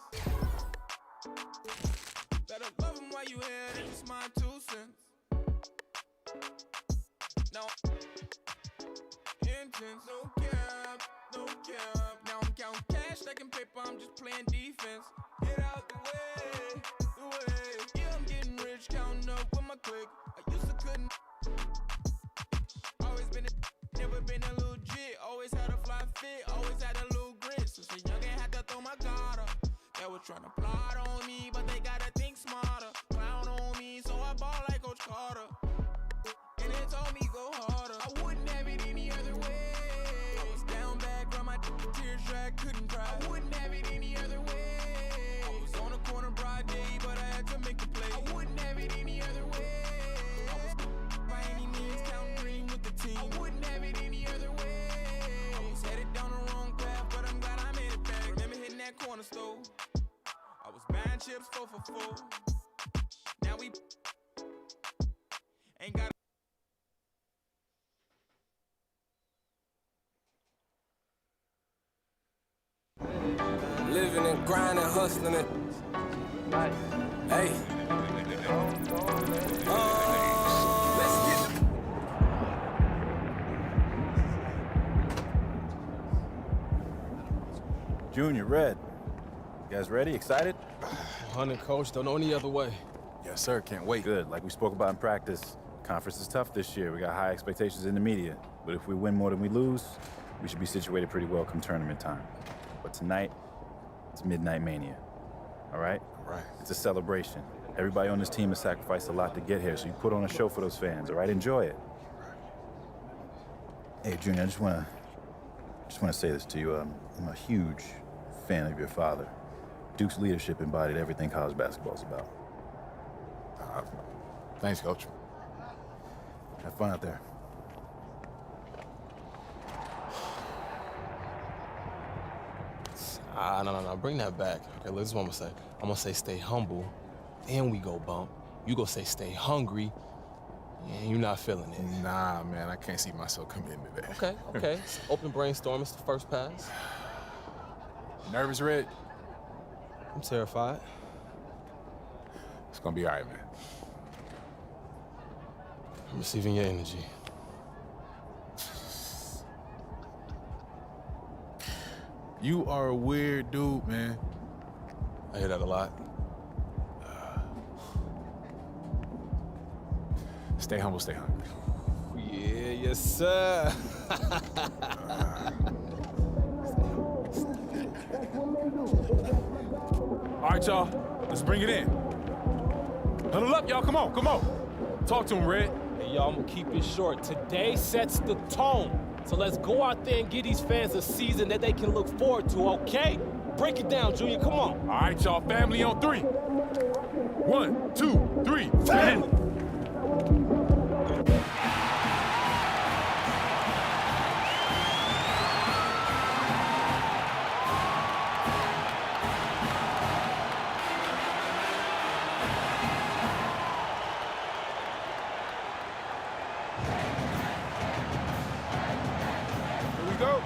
Better love him while you here, that's my 2 cents. No intense, no cap, no cap. Now I'm counting cash, stacking paper, I'm just playing defense. Get out the way, the way. Yeah, I'm getting rich, counting up with my clique. I used to couldn't. Always been a, never been a little jit. Always had a fly fit, always had a little grit. Since a youngin' had to throw my guard up. They were tryna plot on me, but they gotta think smarter. Clown on me, so I ball like Coach Carter. And they told me go harder. I wouldn't have it any other way. I was down bad, from my tears dry, couldn't cry. I wouldn't have it any other way. I was on a corner broad day, but I had to make a play. I wouldn't have it any other way. I was by any means counting green with the team. I wouldn't have it any other way. I was headed down the wrong path, but I'm glad I made it back. Remember hitting that corner store? I was buying chips 4 for 4. Now we ain't got. Living and grinding, hustling it. Hey. Let's get it. Junior, Red. You guys ready? Excited? Hunting, Coach. Don't know any other way. Yes, sir. Can't wait. Good. Like we spoke about in practice, conference is tough this year. We got high expectations in the media. But if we win more than we lose, we should be situated pretty well come tournament time. But tonight, it's Midnight Mania. All right? Right. It's a celebration. Everybody on this team has sacrificed a lot to get here, so you put on a show for those fans, all right? Enjoy it. Hey, Junior, I just want to say this to you. I'm a huge fan of your father. Duke's leadership embodied everything college basketball is about. Thanks, Coach. Have fun out there. No. Bring that back. Okay, look, this is what I'm gonna say. I'm gonna say stay humble, then we go bump. You go say stay hungry, and you're not feeling it. Nah, man, I can't see myself coming into that. Okay. Open brainstorm. It's the first pass. Nervous, Red? I'm terrified. It's gonna be all right, man. I'm receiving your energy. You are a weird dude, man. I hear that a lot. Stay humble, stay hungry. Yeah, yes, sir. All right, y'all. Let's bring it in. Huddle up, y'all. Come on, come on. Talk to him, Red. Hey, y'all, I'm gonna keep it short. Today sets the tone. So let's go out there and give these fans a season that they can look forward to, okay? Break it down, Junior, come on. All right, y'all. Family on 3. 1, 2, 3. Family! Here we go.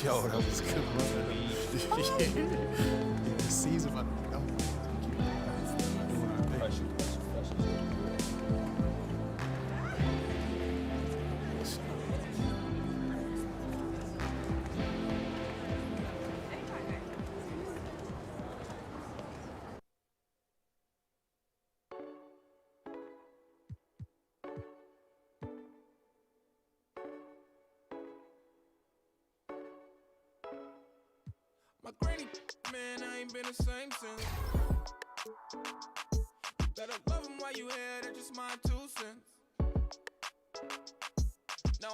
Yo, that was good. The season, but My granny, man, I ain't been the same since. You better love him while you here, that's just my 2 cents. No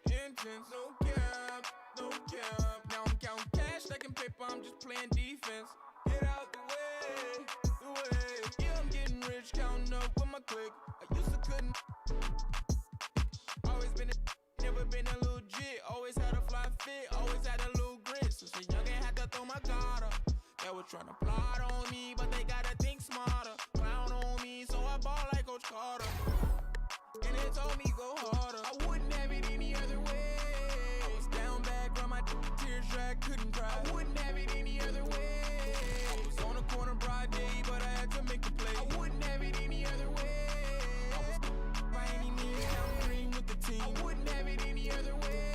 intense, no cap, no cap. Now I'm counting cash, stacking paper, I'm just playing defense. Get out the way, the way. Yeah, I'm getting rich, counting up with my clique. I used to couldn't. Always been a, never been a legit. Always had a fly fit, always had a little grit. Since a youngin' had to throw my guard up. They were trying to plot on me, but they gotta think smarter. Clown on me, so I ball like Coach Carter. And they told me go harder. I wouldn't have it any other way. I was down bad, from my tears dry, couldn't cry. I wouldn't have it any other way. I was on the corner broad day, but I had to make a play. I wouldn't have it any other way. I was by any means counting green with the team. I wouldn't have it any other way.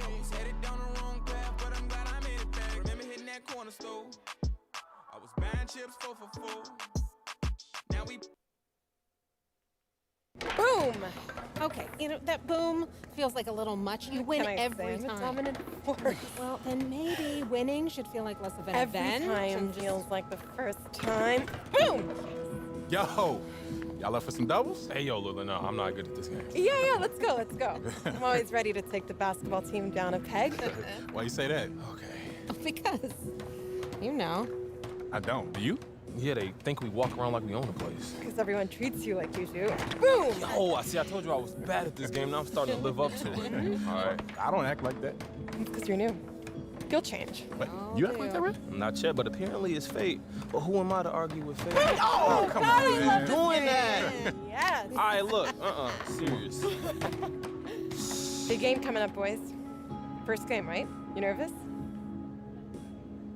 I was headed down the wrong path, but I'm glad I made it back. Remember hitting that corner store? I was buying chips 4 for $4. Now we. Boom! Okay, you know, that boom feels like a little much. You win every time. Dominant force. Well, then maybe winning should feel like less of an Every event. time and just- feels like the first time. Boom! yo, y'all up for some doubles? Hey, yo, Lula, no, I'm not good at this game. Yeah, let's go, let's go. I'm always ready to take the basketball team down a peg. Why you say that? Because, you know. I don't. Do you? Yeah, they think we walk around like we own the place. Because everyone treats you like you do. Boom! Yo, I told you I was bad at this game. Now I'm starting to live up to it. All right. I don't act like that. It's because you're new. You'll change. But you act like that, right? Not yet, but apparently it's fate. But who am I to argue with fate? Oh, come God, on, I man. love Doing this that. game. Yes. All right, look. Serious. Big game coming up, boys. First game, right? You nervous?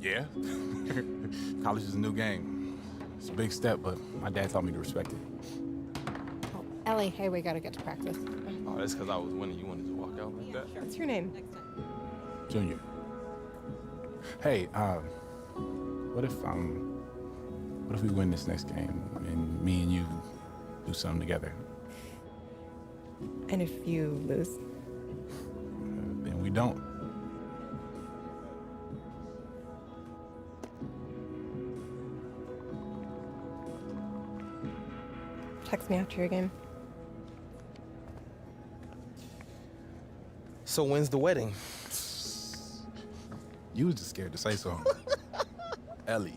Yeah. College is a new game. It's a big step, but my dad taught me to respect it. Ellie, hey, we gotta get to practice. Oh, that's because I was winning. You wanted to walk out like that? What's your name? Junior. Hey, what if we win this next game and me and you do something together? And if you lose? Then we don't. Text me after your game. So when's the wedding? You was just scared to say so. Ellie.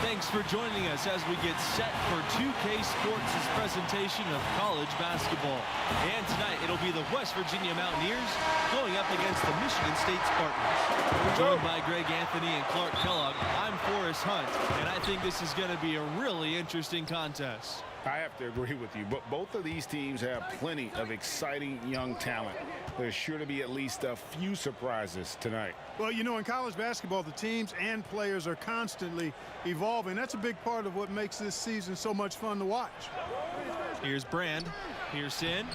Thanks for joining us as we get set for 2K Sports' presentation of college basketball. And tonight, it'll be the West Virginia Mountaineers going up against the Michigan State Spartans. Joined by Greg Anthony and Clark Kellogg, I'm Forrest Hunt, and I think this is going to be a really interesting contest. I have to agree with you, but both of these teams have plenty of exciting young talent. There's sure to be at least a few surprises tonight. Well, you know, in college basketball, the teams and players are constantly evolving. That's a big part of what makes this season so much fun to watch. Here's Brand. Pearson.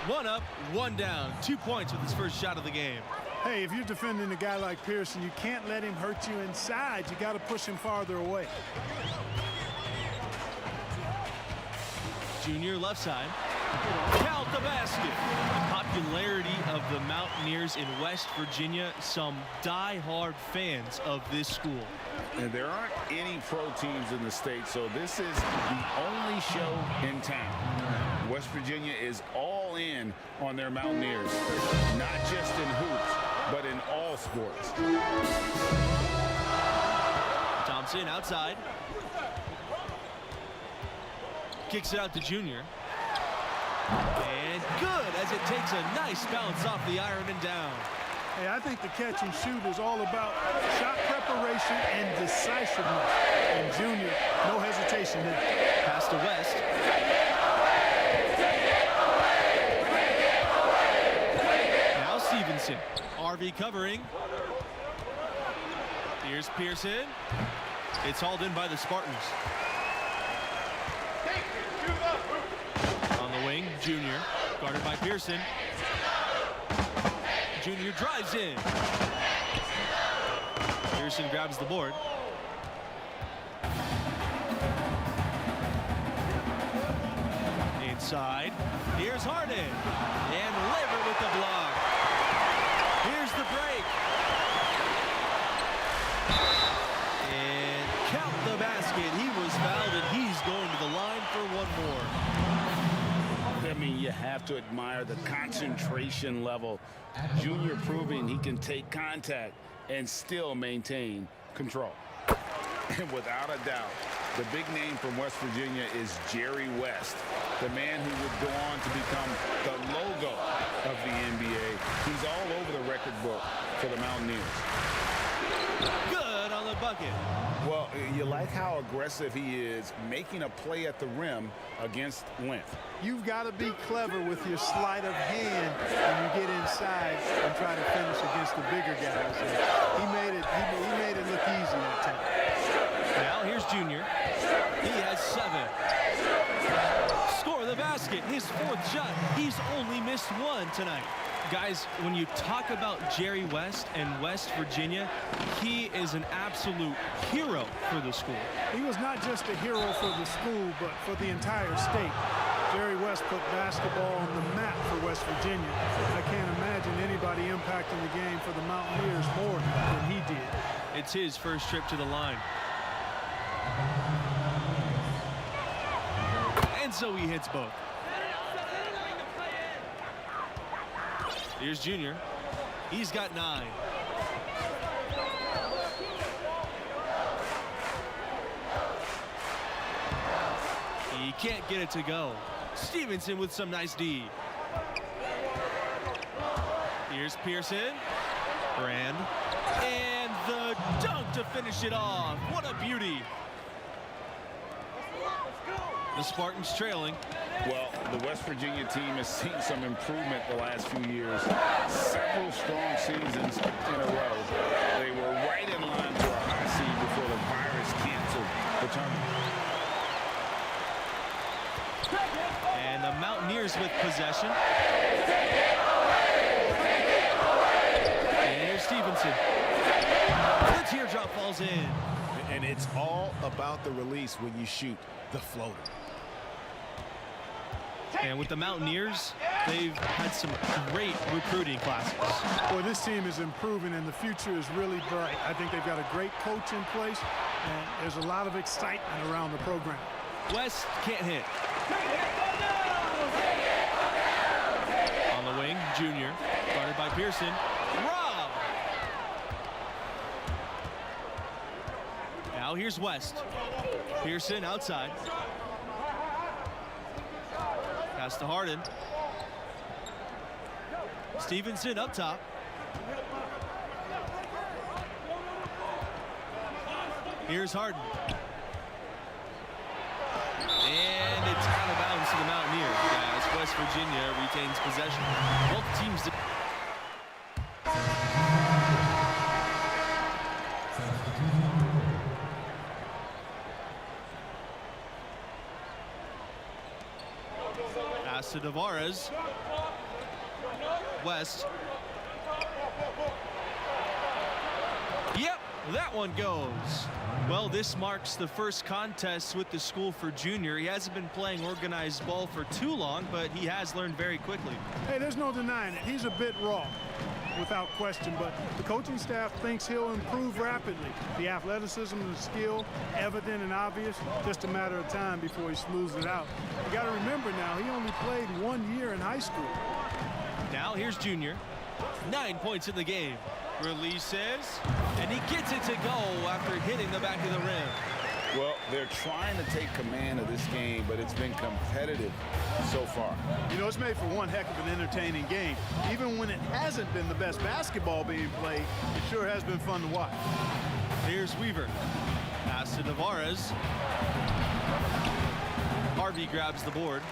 1 up, 1 down. 2 points with his first shot of the game. Hey, if you're defending a guy like Pearson, you can't let him hurt you inside. You got to push him farther away. Junior left side. Count the basket. The popularity of the Mountaineers in West Virginia, some die-hard fans of this school. And there aren't any pro teams in the state, so this is the only show in town. West Virginia is all in on their Mountaineers, not just in hoops, but in all sports. Thompson outside. Kicks it out to Junior. And good as it takes a nice bounce off the iron and down. Hey, I think the catch and shoot is all about shot preparation and decisiveness. And Junior, no hesitation there. Pass to West. Now Stevenson. RV covering. Here's Pearson. It's hauled in by the Spartans. On the wing, Junior, guarded by Pearson. Junior drives in. Pearson grabs the board. Inside. Here's Harden. And Lever with the block. Here's the break. And count the basket. He was fouled, and he's going to the line for one more. I mean, you have to admire the concentration level. Junior proving he can take contact and still maintain control. And without a doubt, the big name from West Virginia is Jerry West, the man who would go on to become the logo of the NBA. He's all over the record book for the Mountaineers. Good on the bucket. Well, you like how aggressive he is, making a play at the rim against length. You've got to be clever with your sleight of hand when you get inside and try to finish against the bigger guys. And he made it look easy that time. Now here's Junior. He has 7. Score the basket. His 4th shot. He's only missed 1 tonight. Guys, when you talk about Jerry West and West Virginia, he is an absolute hero for the school. He was not just a hero for the school, but for the entire state. Jerry West put basketball on the map for West Virginia. I can't imagine anybody impacting the game for the Mountaineers more than he did. It's his first trip to the line. And so he hits both. Here's Junior. He's got 9. He can't get it to go. Stevenson with some nice D. Here's Pearson. Brand. And the dunk to finish it off. What a beauty. The Spartans trailing. Well, the West Virginia team has seen some improvement the last few years. Several strong seasons in a row. They were right in line for a high seed before the virus canceled the tournament. And the Mountaineers with possession. And here's Stevenson. The teardrop falls in. And it's all about the release when you shoot the floater. And with the Mountaineers, they've had some great recruiting classes. Well, this team is improving, and the future is really bright. I think they've got a great coach in place, and there's a lot of excitement around the program. West can't hit. On the wing, Junior, guarded by Pearson. Rob! Now here's West. Pearson outside. Pass to Harden. Stevenson up top. Here's Harden. And it's out of bounds to the Mountaineers as West Virginia retains possession. Both teams. Pass to Tavares. West. Yep, that one goes. Well, this marks the first contest with the school for Junior. He hasn't been playing organized ball for too long, but he has learned very quickly. Hey, there's no denying it. He's a bit raw, without question, but the coaching staff thinks he'll improve rapidly. The athleticism and the skill, evident and obvious, just a matter of time before he smooths it out. You got to remember now, he only played 1 year in high school. Now here's Junior. 9 points in the game. Releases, and he gets it to go after hitting the back of the rim. Well, they're trying to take command of this game, but it's been competitive so far. You know, it's made for one heck of an entertaining game. Even when it hasn't been the best basketball being played, it sure has been fun to watch. Here's Weaver. Pass to Navarez. Harvey grabs the board.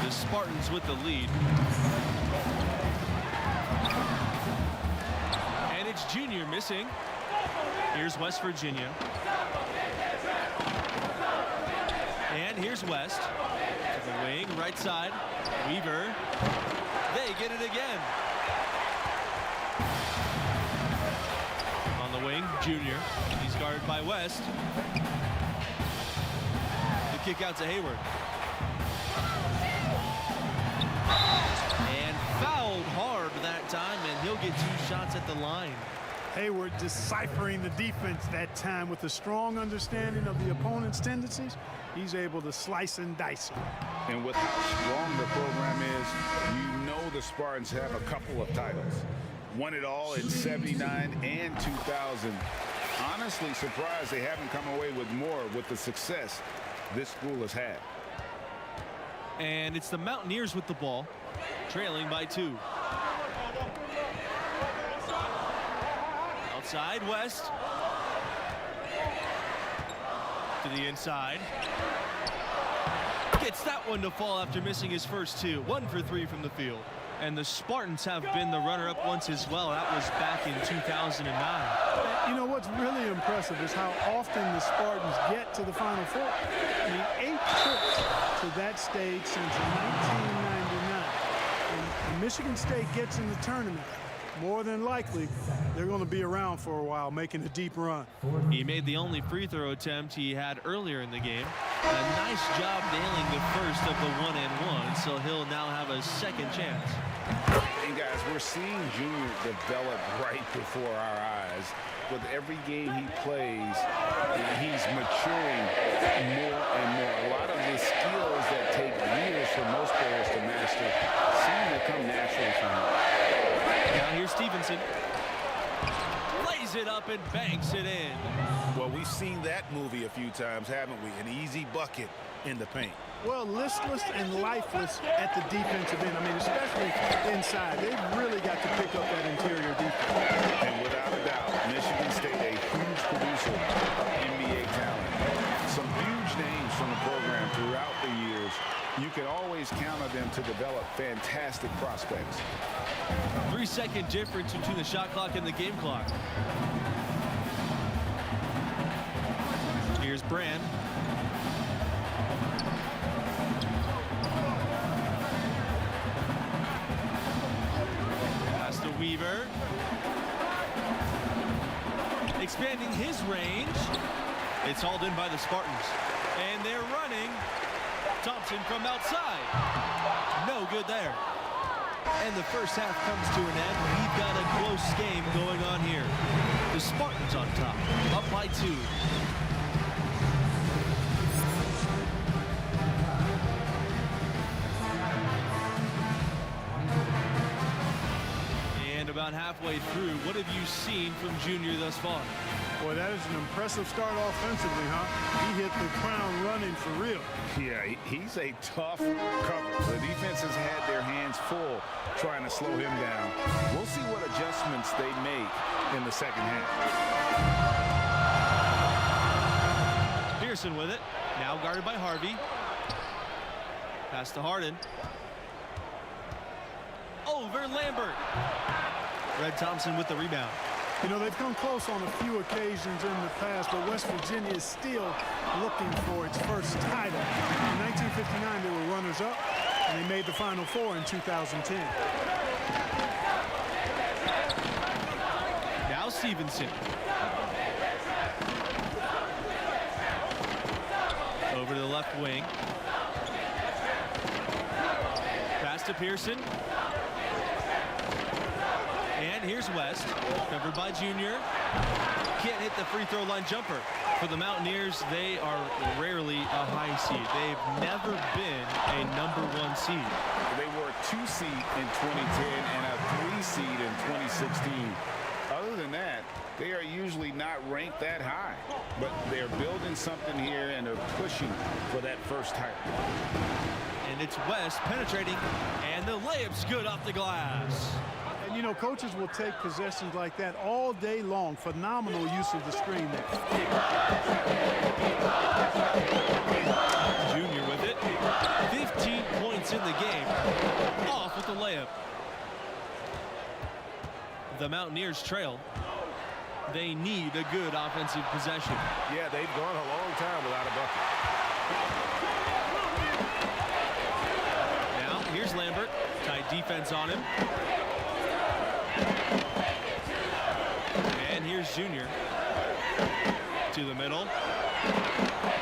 The Spartans with the lead. And it's Junior missing. Here's West Virginia. And here's West. To the wing, right side. Weaver. They get it again. On the wing, Junior. He's guarded by West. The kick out to Hayward. And fouled hard that time, and he'll get 2 shots at the line. Hayward deciphering the defense that time with a strong understanding of the opponent's tendencies. He's able to slice and dice them. And with how strong the program is, you know the Spartans have a couple of titles. Won it all in '79 and 2000. Honestly surprised they haven't come away with more with the success this school has had. And it's the Mountaineers with the ball, trailing by 2. Outside, West. To the inside. Gets that one to fall after missing his first 2. 1 for 3 from the field. And the Spartans have been the runner-up once as well. That was back in 2009. You know, what's really impressive is how often the Spartans get to the Final Four. I mean, 8 trips to that stage since 1999. And Michigan State gets in the tournament. More than likely, they're going to be around for a while, making a deep run. He made the only free throw attempt he had earlier in the game. A nice job nailing the first of the 1-and-1, so he'll now have a second chance. And guys, we're seeing Junior develop right before our eyes. With every game he plays, he's maturing more and more. A lot of the skills that take years for most players to master seem to come naturally from him. Now here's Stevenson. Lays it up and banks it in. Well, we've seen that movie a few times, haven't we? An easy bucket in the paint. Well, listless and lifeless at the defensive end. I mean, especially inside. They've really got to pick up that interior defense. And without a doubt, Michigan State, a huge producer of NBA talent. Some huge names from the program throughout the years. You can always count on them to develop fantastic prospects. 3-second difference between the shot clock and the game clock. Here's Brand. Pass to Weaver. Expanding his range. It's hauled in by the Spartans. And they're running. Thompson from outside. No good there. And the first half comes to an end. We've got a close game going on here. The Spartans on top, up by 2. And about halfway through, what have you seen from Junior thus far? Boy, that is an impressive start offensively, huh? He hit the ground running for real. Yeah, he's a tough cover. The defense has had their hands full trying to slow him down. We'll see what adjustments they make in the second half. Pearson with it. Now guarded by Harvey. Pass to Harden. Over Lambert. Red Thompson with the rebound. You know, they've come close on a few occasions in the past, but West Virginia is still looking for its first title. In 1959, they were runners-up, and they made the Final Four in 2010. Now Stevenson. Over to the left wing. Pass to Pearson. And here's West, covered by Junior. Can't hit the free throw line jumper. For the Mountaineers, they are rarely a high seed. They've never been a #1 seed. They were a 2 seed in 2010 and a 3 seed in 2016. Other than that, They are usually not ranked that high, but they're building something here and they're pushing for that first title. And it's West penetrating, and the layup's good off the glass. And, you know, coaches will take possessions like that all day long. Phenomenal use of the screen there. Junior with it. 15 points in the game. Off with the layup. The Mountaineers trail. They need a good offensive possession. Yeah, they've gone a long time without a bucket. Now, here's Lambert. Tight defense on him. And here's Junior. To the middle.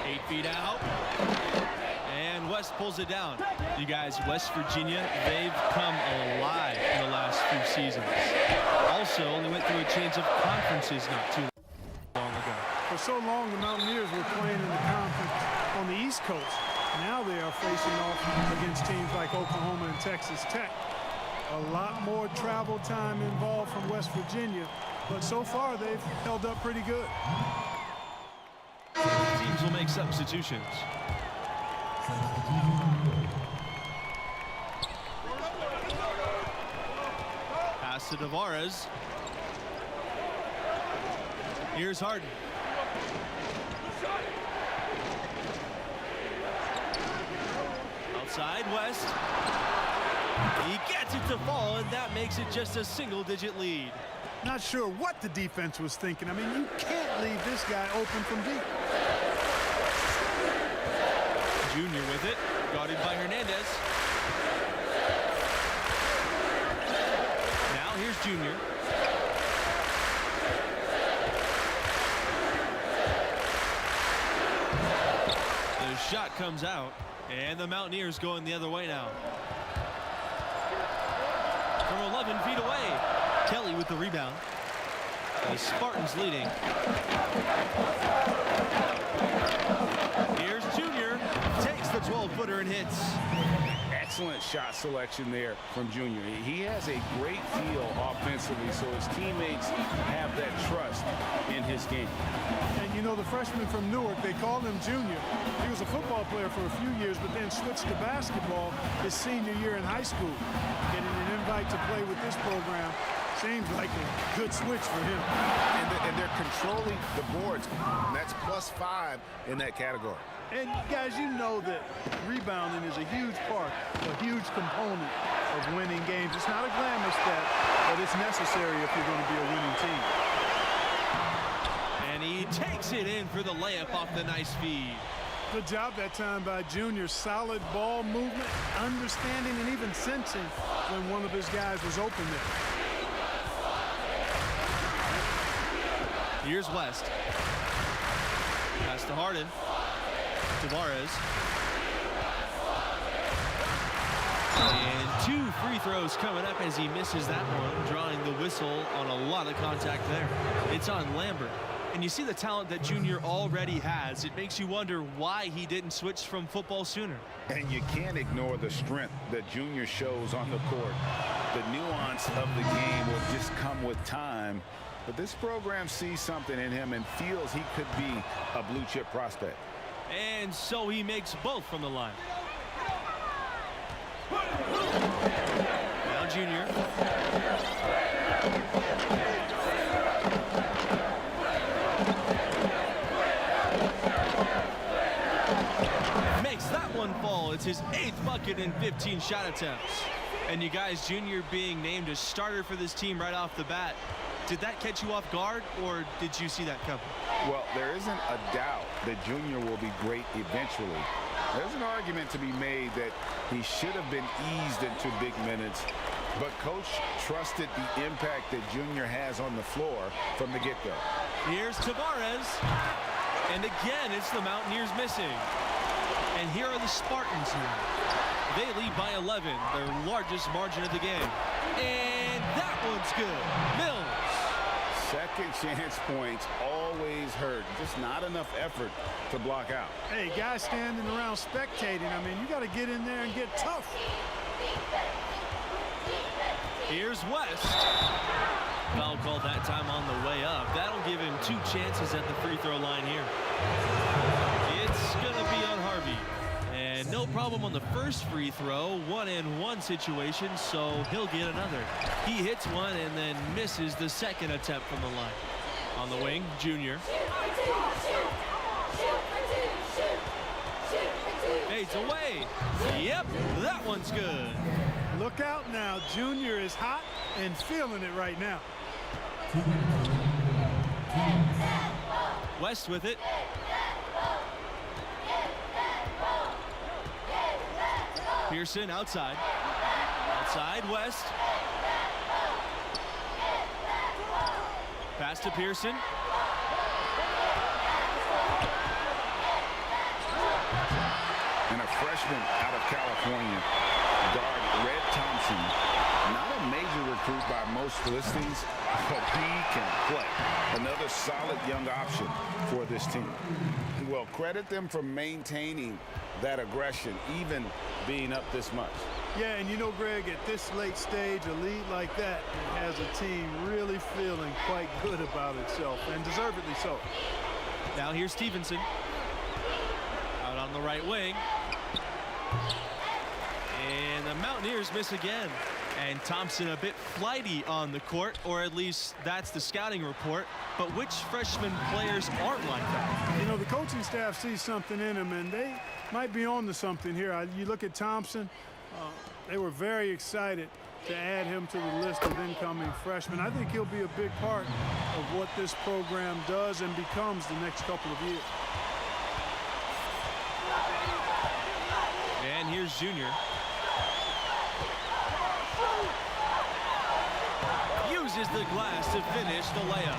8 feet out. And West pulls it down. You guys, West Virginia, they've come alive in the last few seasons. Also, only went through a change of conferences not too long ago. For so long, the Mountaineers were playing in the conference on the East Coast. Now they are facing off against teams like Oklahoma and Texas Tech. A lot more travel time involved from West Virginia, but so far they've held up pretty good. Teams will make substitutions. Pass to Tavares. Here's Harden. Outside West. He gets it to fall, and that makes it just a single-digit lead. Not sure what the defense was thinking. I mean, you can't leave this guy open from deep. Junior with it, guarded by Hernandez. Now here's Junior. The shot comes out, and the Mountaineers going the other way now. From 11 feet away, Kelly with the rebound. The Spartans leading. Here's Junior. Takes the 12-footer and hits. Excellent shot selection there from Junior. He has a great feel offensively, so his teammates have that trust in his game. And you know, the freshman from Newark, they called him Junior. He was a football player for a few years, but then switched to basketball his senior year in high school. Getting an invite to play with this program seems like a good switch for him. And they're controlling the boards. That's +5 in that category. And guys, you know that rebounding is a huge part, a huge component of winning games. It's not a glamorous stat, but it's necessary if you're going to be a winning team. And he takes it in for the layup off the nice feed. Good job that time by Junior. Solid ball movement, understanding, and even sensing when one of his guys was open there. Here's West. Pass to Harden. Tavares. And 2 free throws coming up as he misses that one, drawing the whistle on a lot of contact there. It's on Lambert. And you see the talent that Junior already has. It makes you wonder why he didn't switch from football sooner. And you can't ignore the strength that Junior shows on the court. The nuance of the game will just come with time. But this program sees something in him and feels he could be a blue chip prospect. And so he makes both from the line. Now Junior. Makes that one fall. It's his 8th bucket in 15 shot attempts. And you guys, Junior being named a starter for this team right off the bat. Did that catch you off guard, or did you see that coming? Well, there isn't a doubt that Junior will be great eventually. There's an argument to be made that he should have been eased into big minutes, but Coach trusted the impact that Junior has on the floor from the get-go. Here's Tavares. And again, it's the Mountaineers missing. And here are the Spartans here. They lead by 11, their largest margin of the game. And that one's good. Mills. Second chance points always hurt. Just not enough effort to block out. Hey, guys standing around spectating, I mean, you got to get in there and get tough. Here's West. Foul called that time on the way up. That'll give him 2 chances at the free throw line here. It's going to be on Harvey. And no problem on the first free throw. 1-and-1 situation, so he'll get another. He hits one and then misses the second attempt from the line. On the wing, Junior. Fades away. Yep, that one's good. Look out now. Junior is hot and feeling it right now. West with it. Pearson outside. Outside, West. Pass to Pearson. And a freshman out of California, guard Red Thompson. Not a major recruit by most listings, but he can play. Another solid young option for this team. Well, credit them for maintaining that aggression, even being up this much. Yeah, and you know, Greg, at this late stage, a lead like that has a team really feeling quite good about itself, and deservedly so. Now here's Stevenson. Out on the right wing. And the Mountaineers miss again. And Thompson a bit flighty on the court, or at least that's the scouting report. But which freshman players aren't like that? You know, the coaching staff sees something in him, and they might be on to something here. You look at Thompson, they were very excited to add him to the list of incoming freshmen. I think he'll be a big part of what this program does and becomes the next couple of years. And here's Junior. Uses the glass to finish the layup.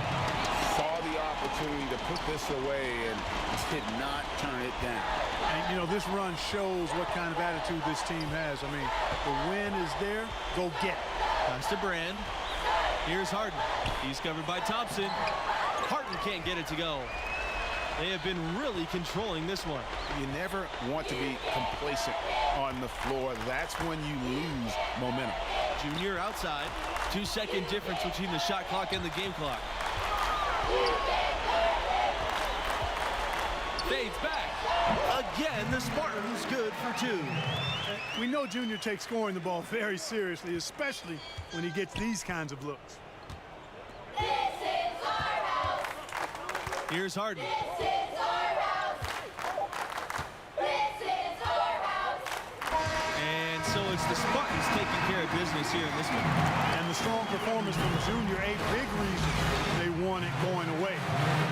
Saw the opportunity to put this away and did not turn it down. And, you know, this run shows what kind of attitude this team has. I mean, the win is there. Go get it. Pass to Brand. Here's Harden. He's covered by Thompson. Harden can't get it to go. They have been really controlling this one. You never want to be complacent on the floor. That's when you lose momentum. Junior outside. 2-second difference between the shot clock and the game clock. Fades back. Again, the Spartans good for 2. We know Junior takes scoring the ball very seriously, especially when he gets these kinds of looks. This is our house. Here's Harden. This is our house. This is our house. And so it's the Spartans taking care of business here in this one. And the strong performance from Junior, a big reason they want it going away. I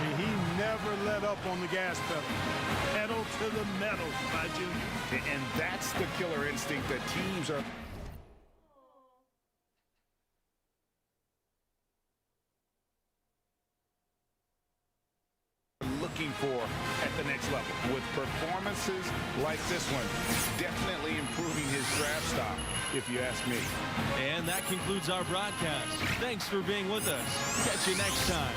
mean, he never let up on the gas pedal. Pedal to the metal by Junior. And that's the killer instinct that teams are looking for at the next level. With performances like this one, definitely improving his draft stock, if you ask me. And that concludes our broadcast. Thanks for being with us. Catch you next time.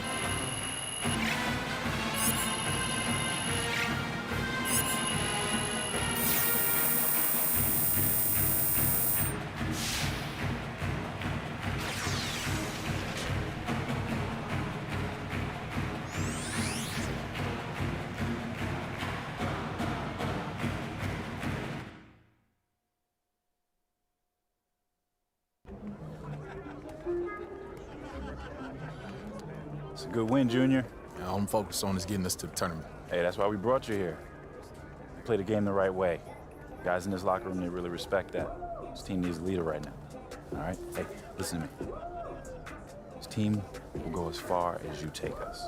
It's a good win, Junior. Yeah, all I'm focused on is getting us to the tournament. Hey, that's why we brought you here. You play the game the right way. Guys in this locker room, they really respect that. This team needs a leader right now. All right? Hey, listen to me. This team will go as far as you take us.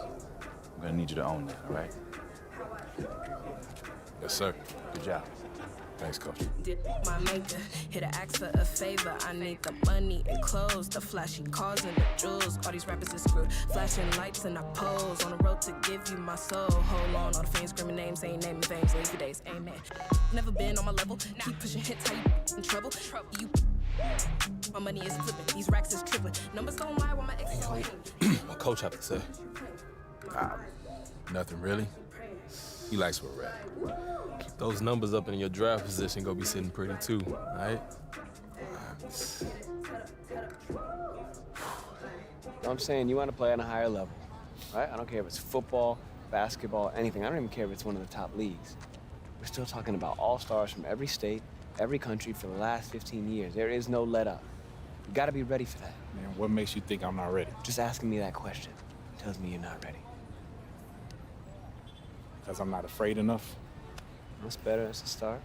I'm gonna need you to own that, all right? Yes, sir. Good job. Thanks, Coach. Did my maker hit a ask for a favor? I need the money and clothes, the flashy cars and the jewels. All these rappers is screwed. Flashing lights and I pose on the road to give you my soul. Hold on, all the fans screaming names, ain't naming things. Leave your days, amen. Never been on my level. Keep pushing hits, how you in trouble? You. My money is flipping, these racks is tripling. Numbers don't lie while my ex is waiting. My coach have to say? Nothing really. He likes where we're at. Keep those numbers up in your draft position, go be sitting pretty too, all right? I'm saying you want to play on a higher level, right? I don't care if it's football, basketball, anything. I don't even care if it's one of the top leagues. We're still talking about all-stars from every state, every country for the last 15 years. There is no let-up. You got to be ready for that. Man, what makes you think I'm not ready? Just asking me that question tells me you're not ready. Because I'm not afraid enough? That's better as a start.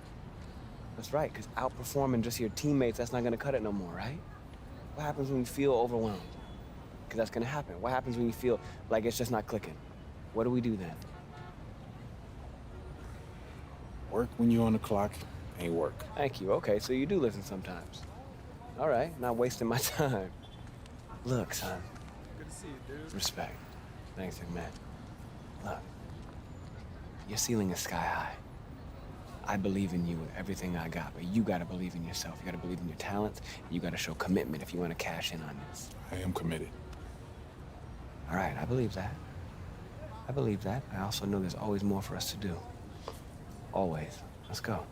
That's right, because outperforming just your teammates, that's not going to cut it no more, right? What happens when you feel overwhelmed? Because that's going to happen. What happens when you feel like it's just not clicking? What do we do then? Work when you're on the clock ain't work. Thank you. Okay, so you do listen sometimes. All right, not wasting my time. Look, son. Good to see you, dude. Respect. Thanks, man. Look, your ceiling is sky high. I believe in you with everything I got, but you gotta believe in yourself. You gotta believe in your talents, and you gotta show commitment if you wanna cash in on this. I am committed. All right, I believe that. I believe that. I also know there's always more for us to do. Always. Let's go.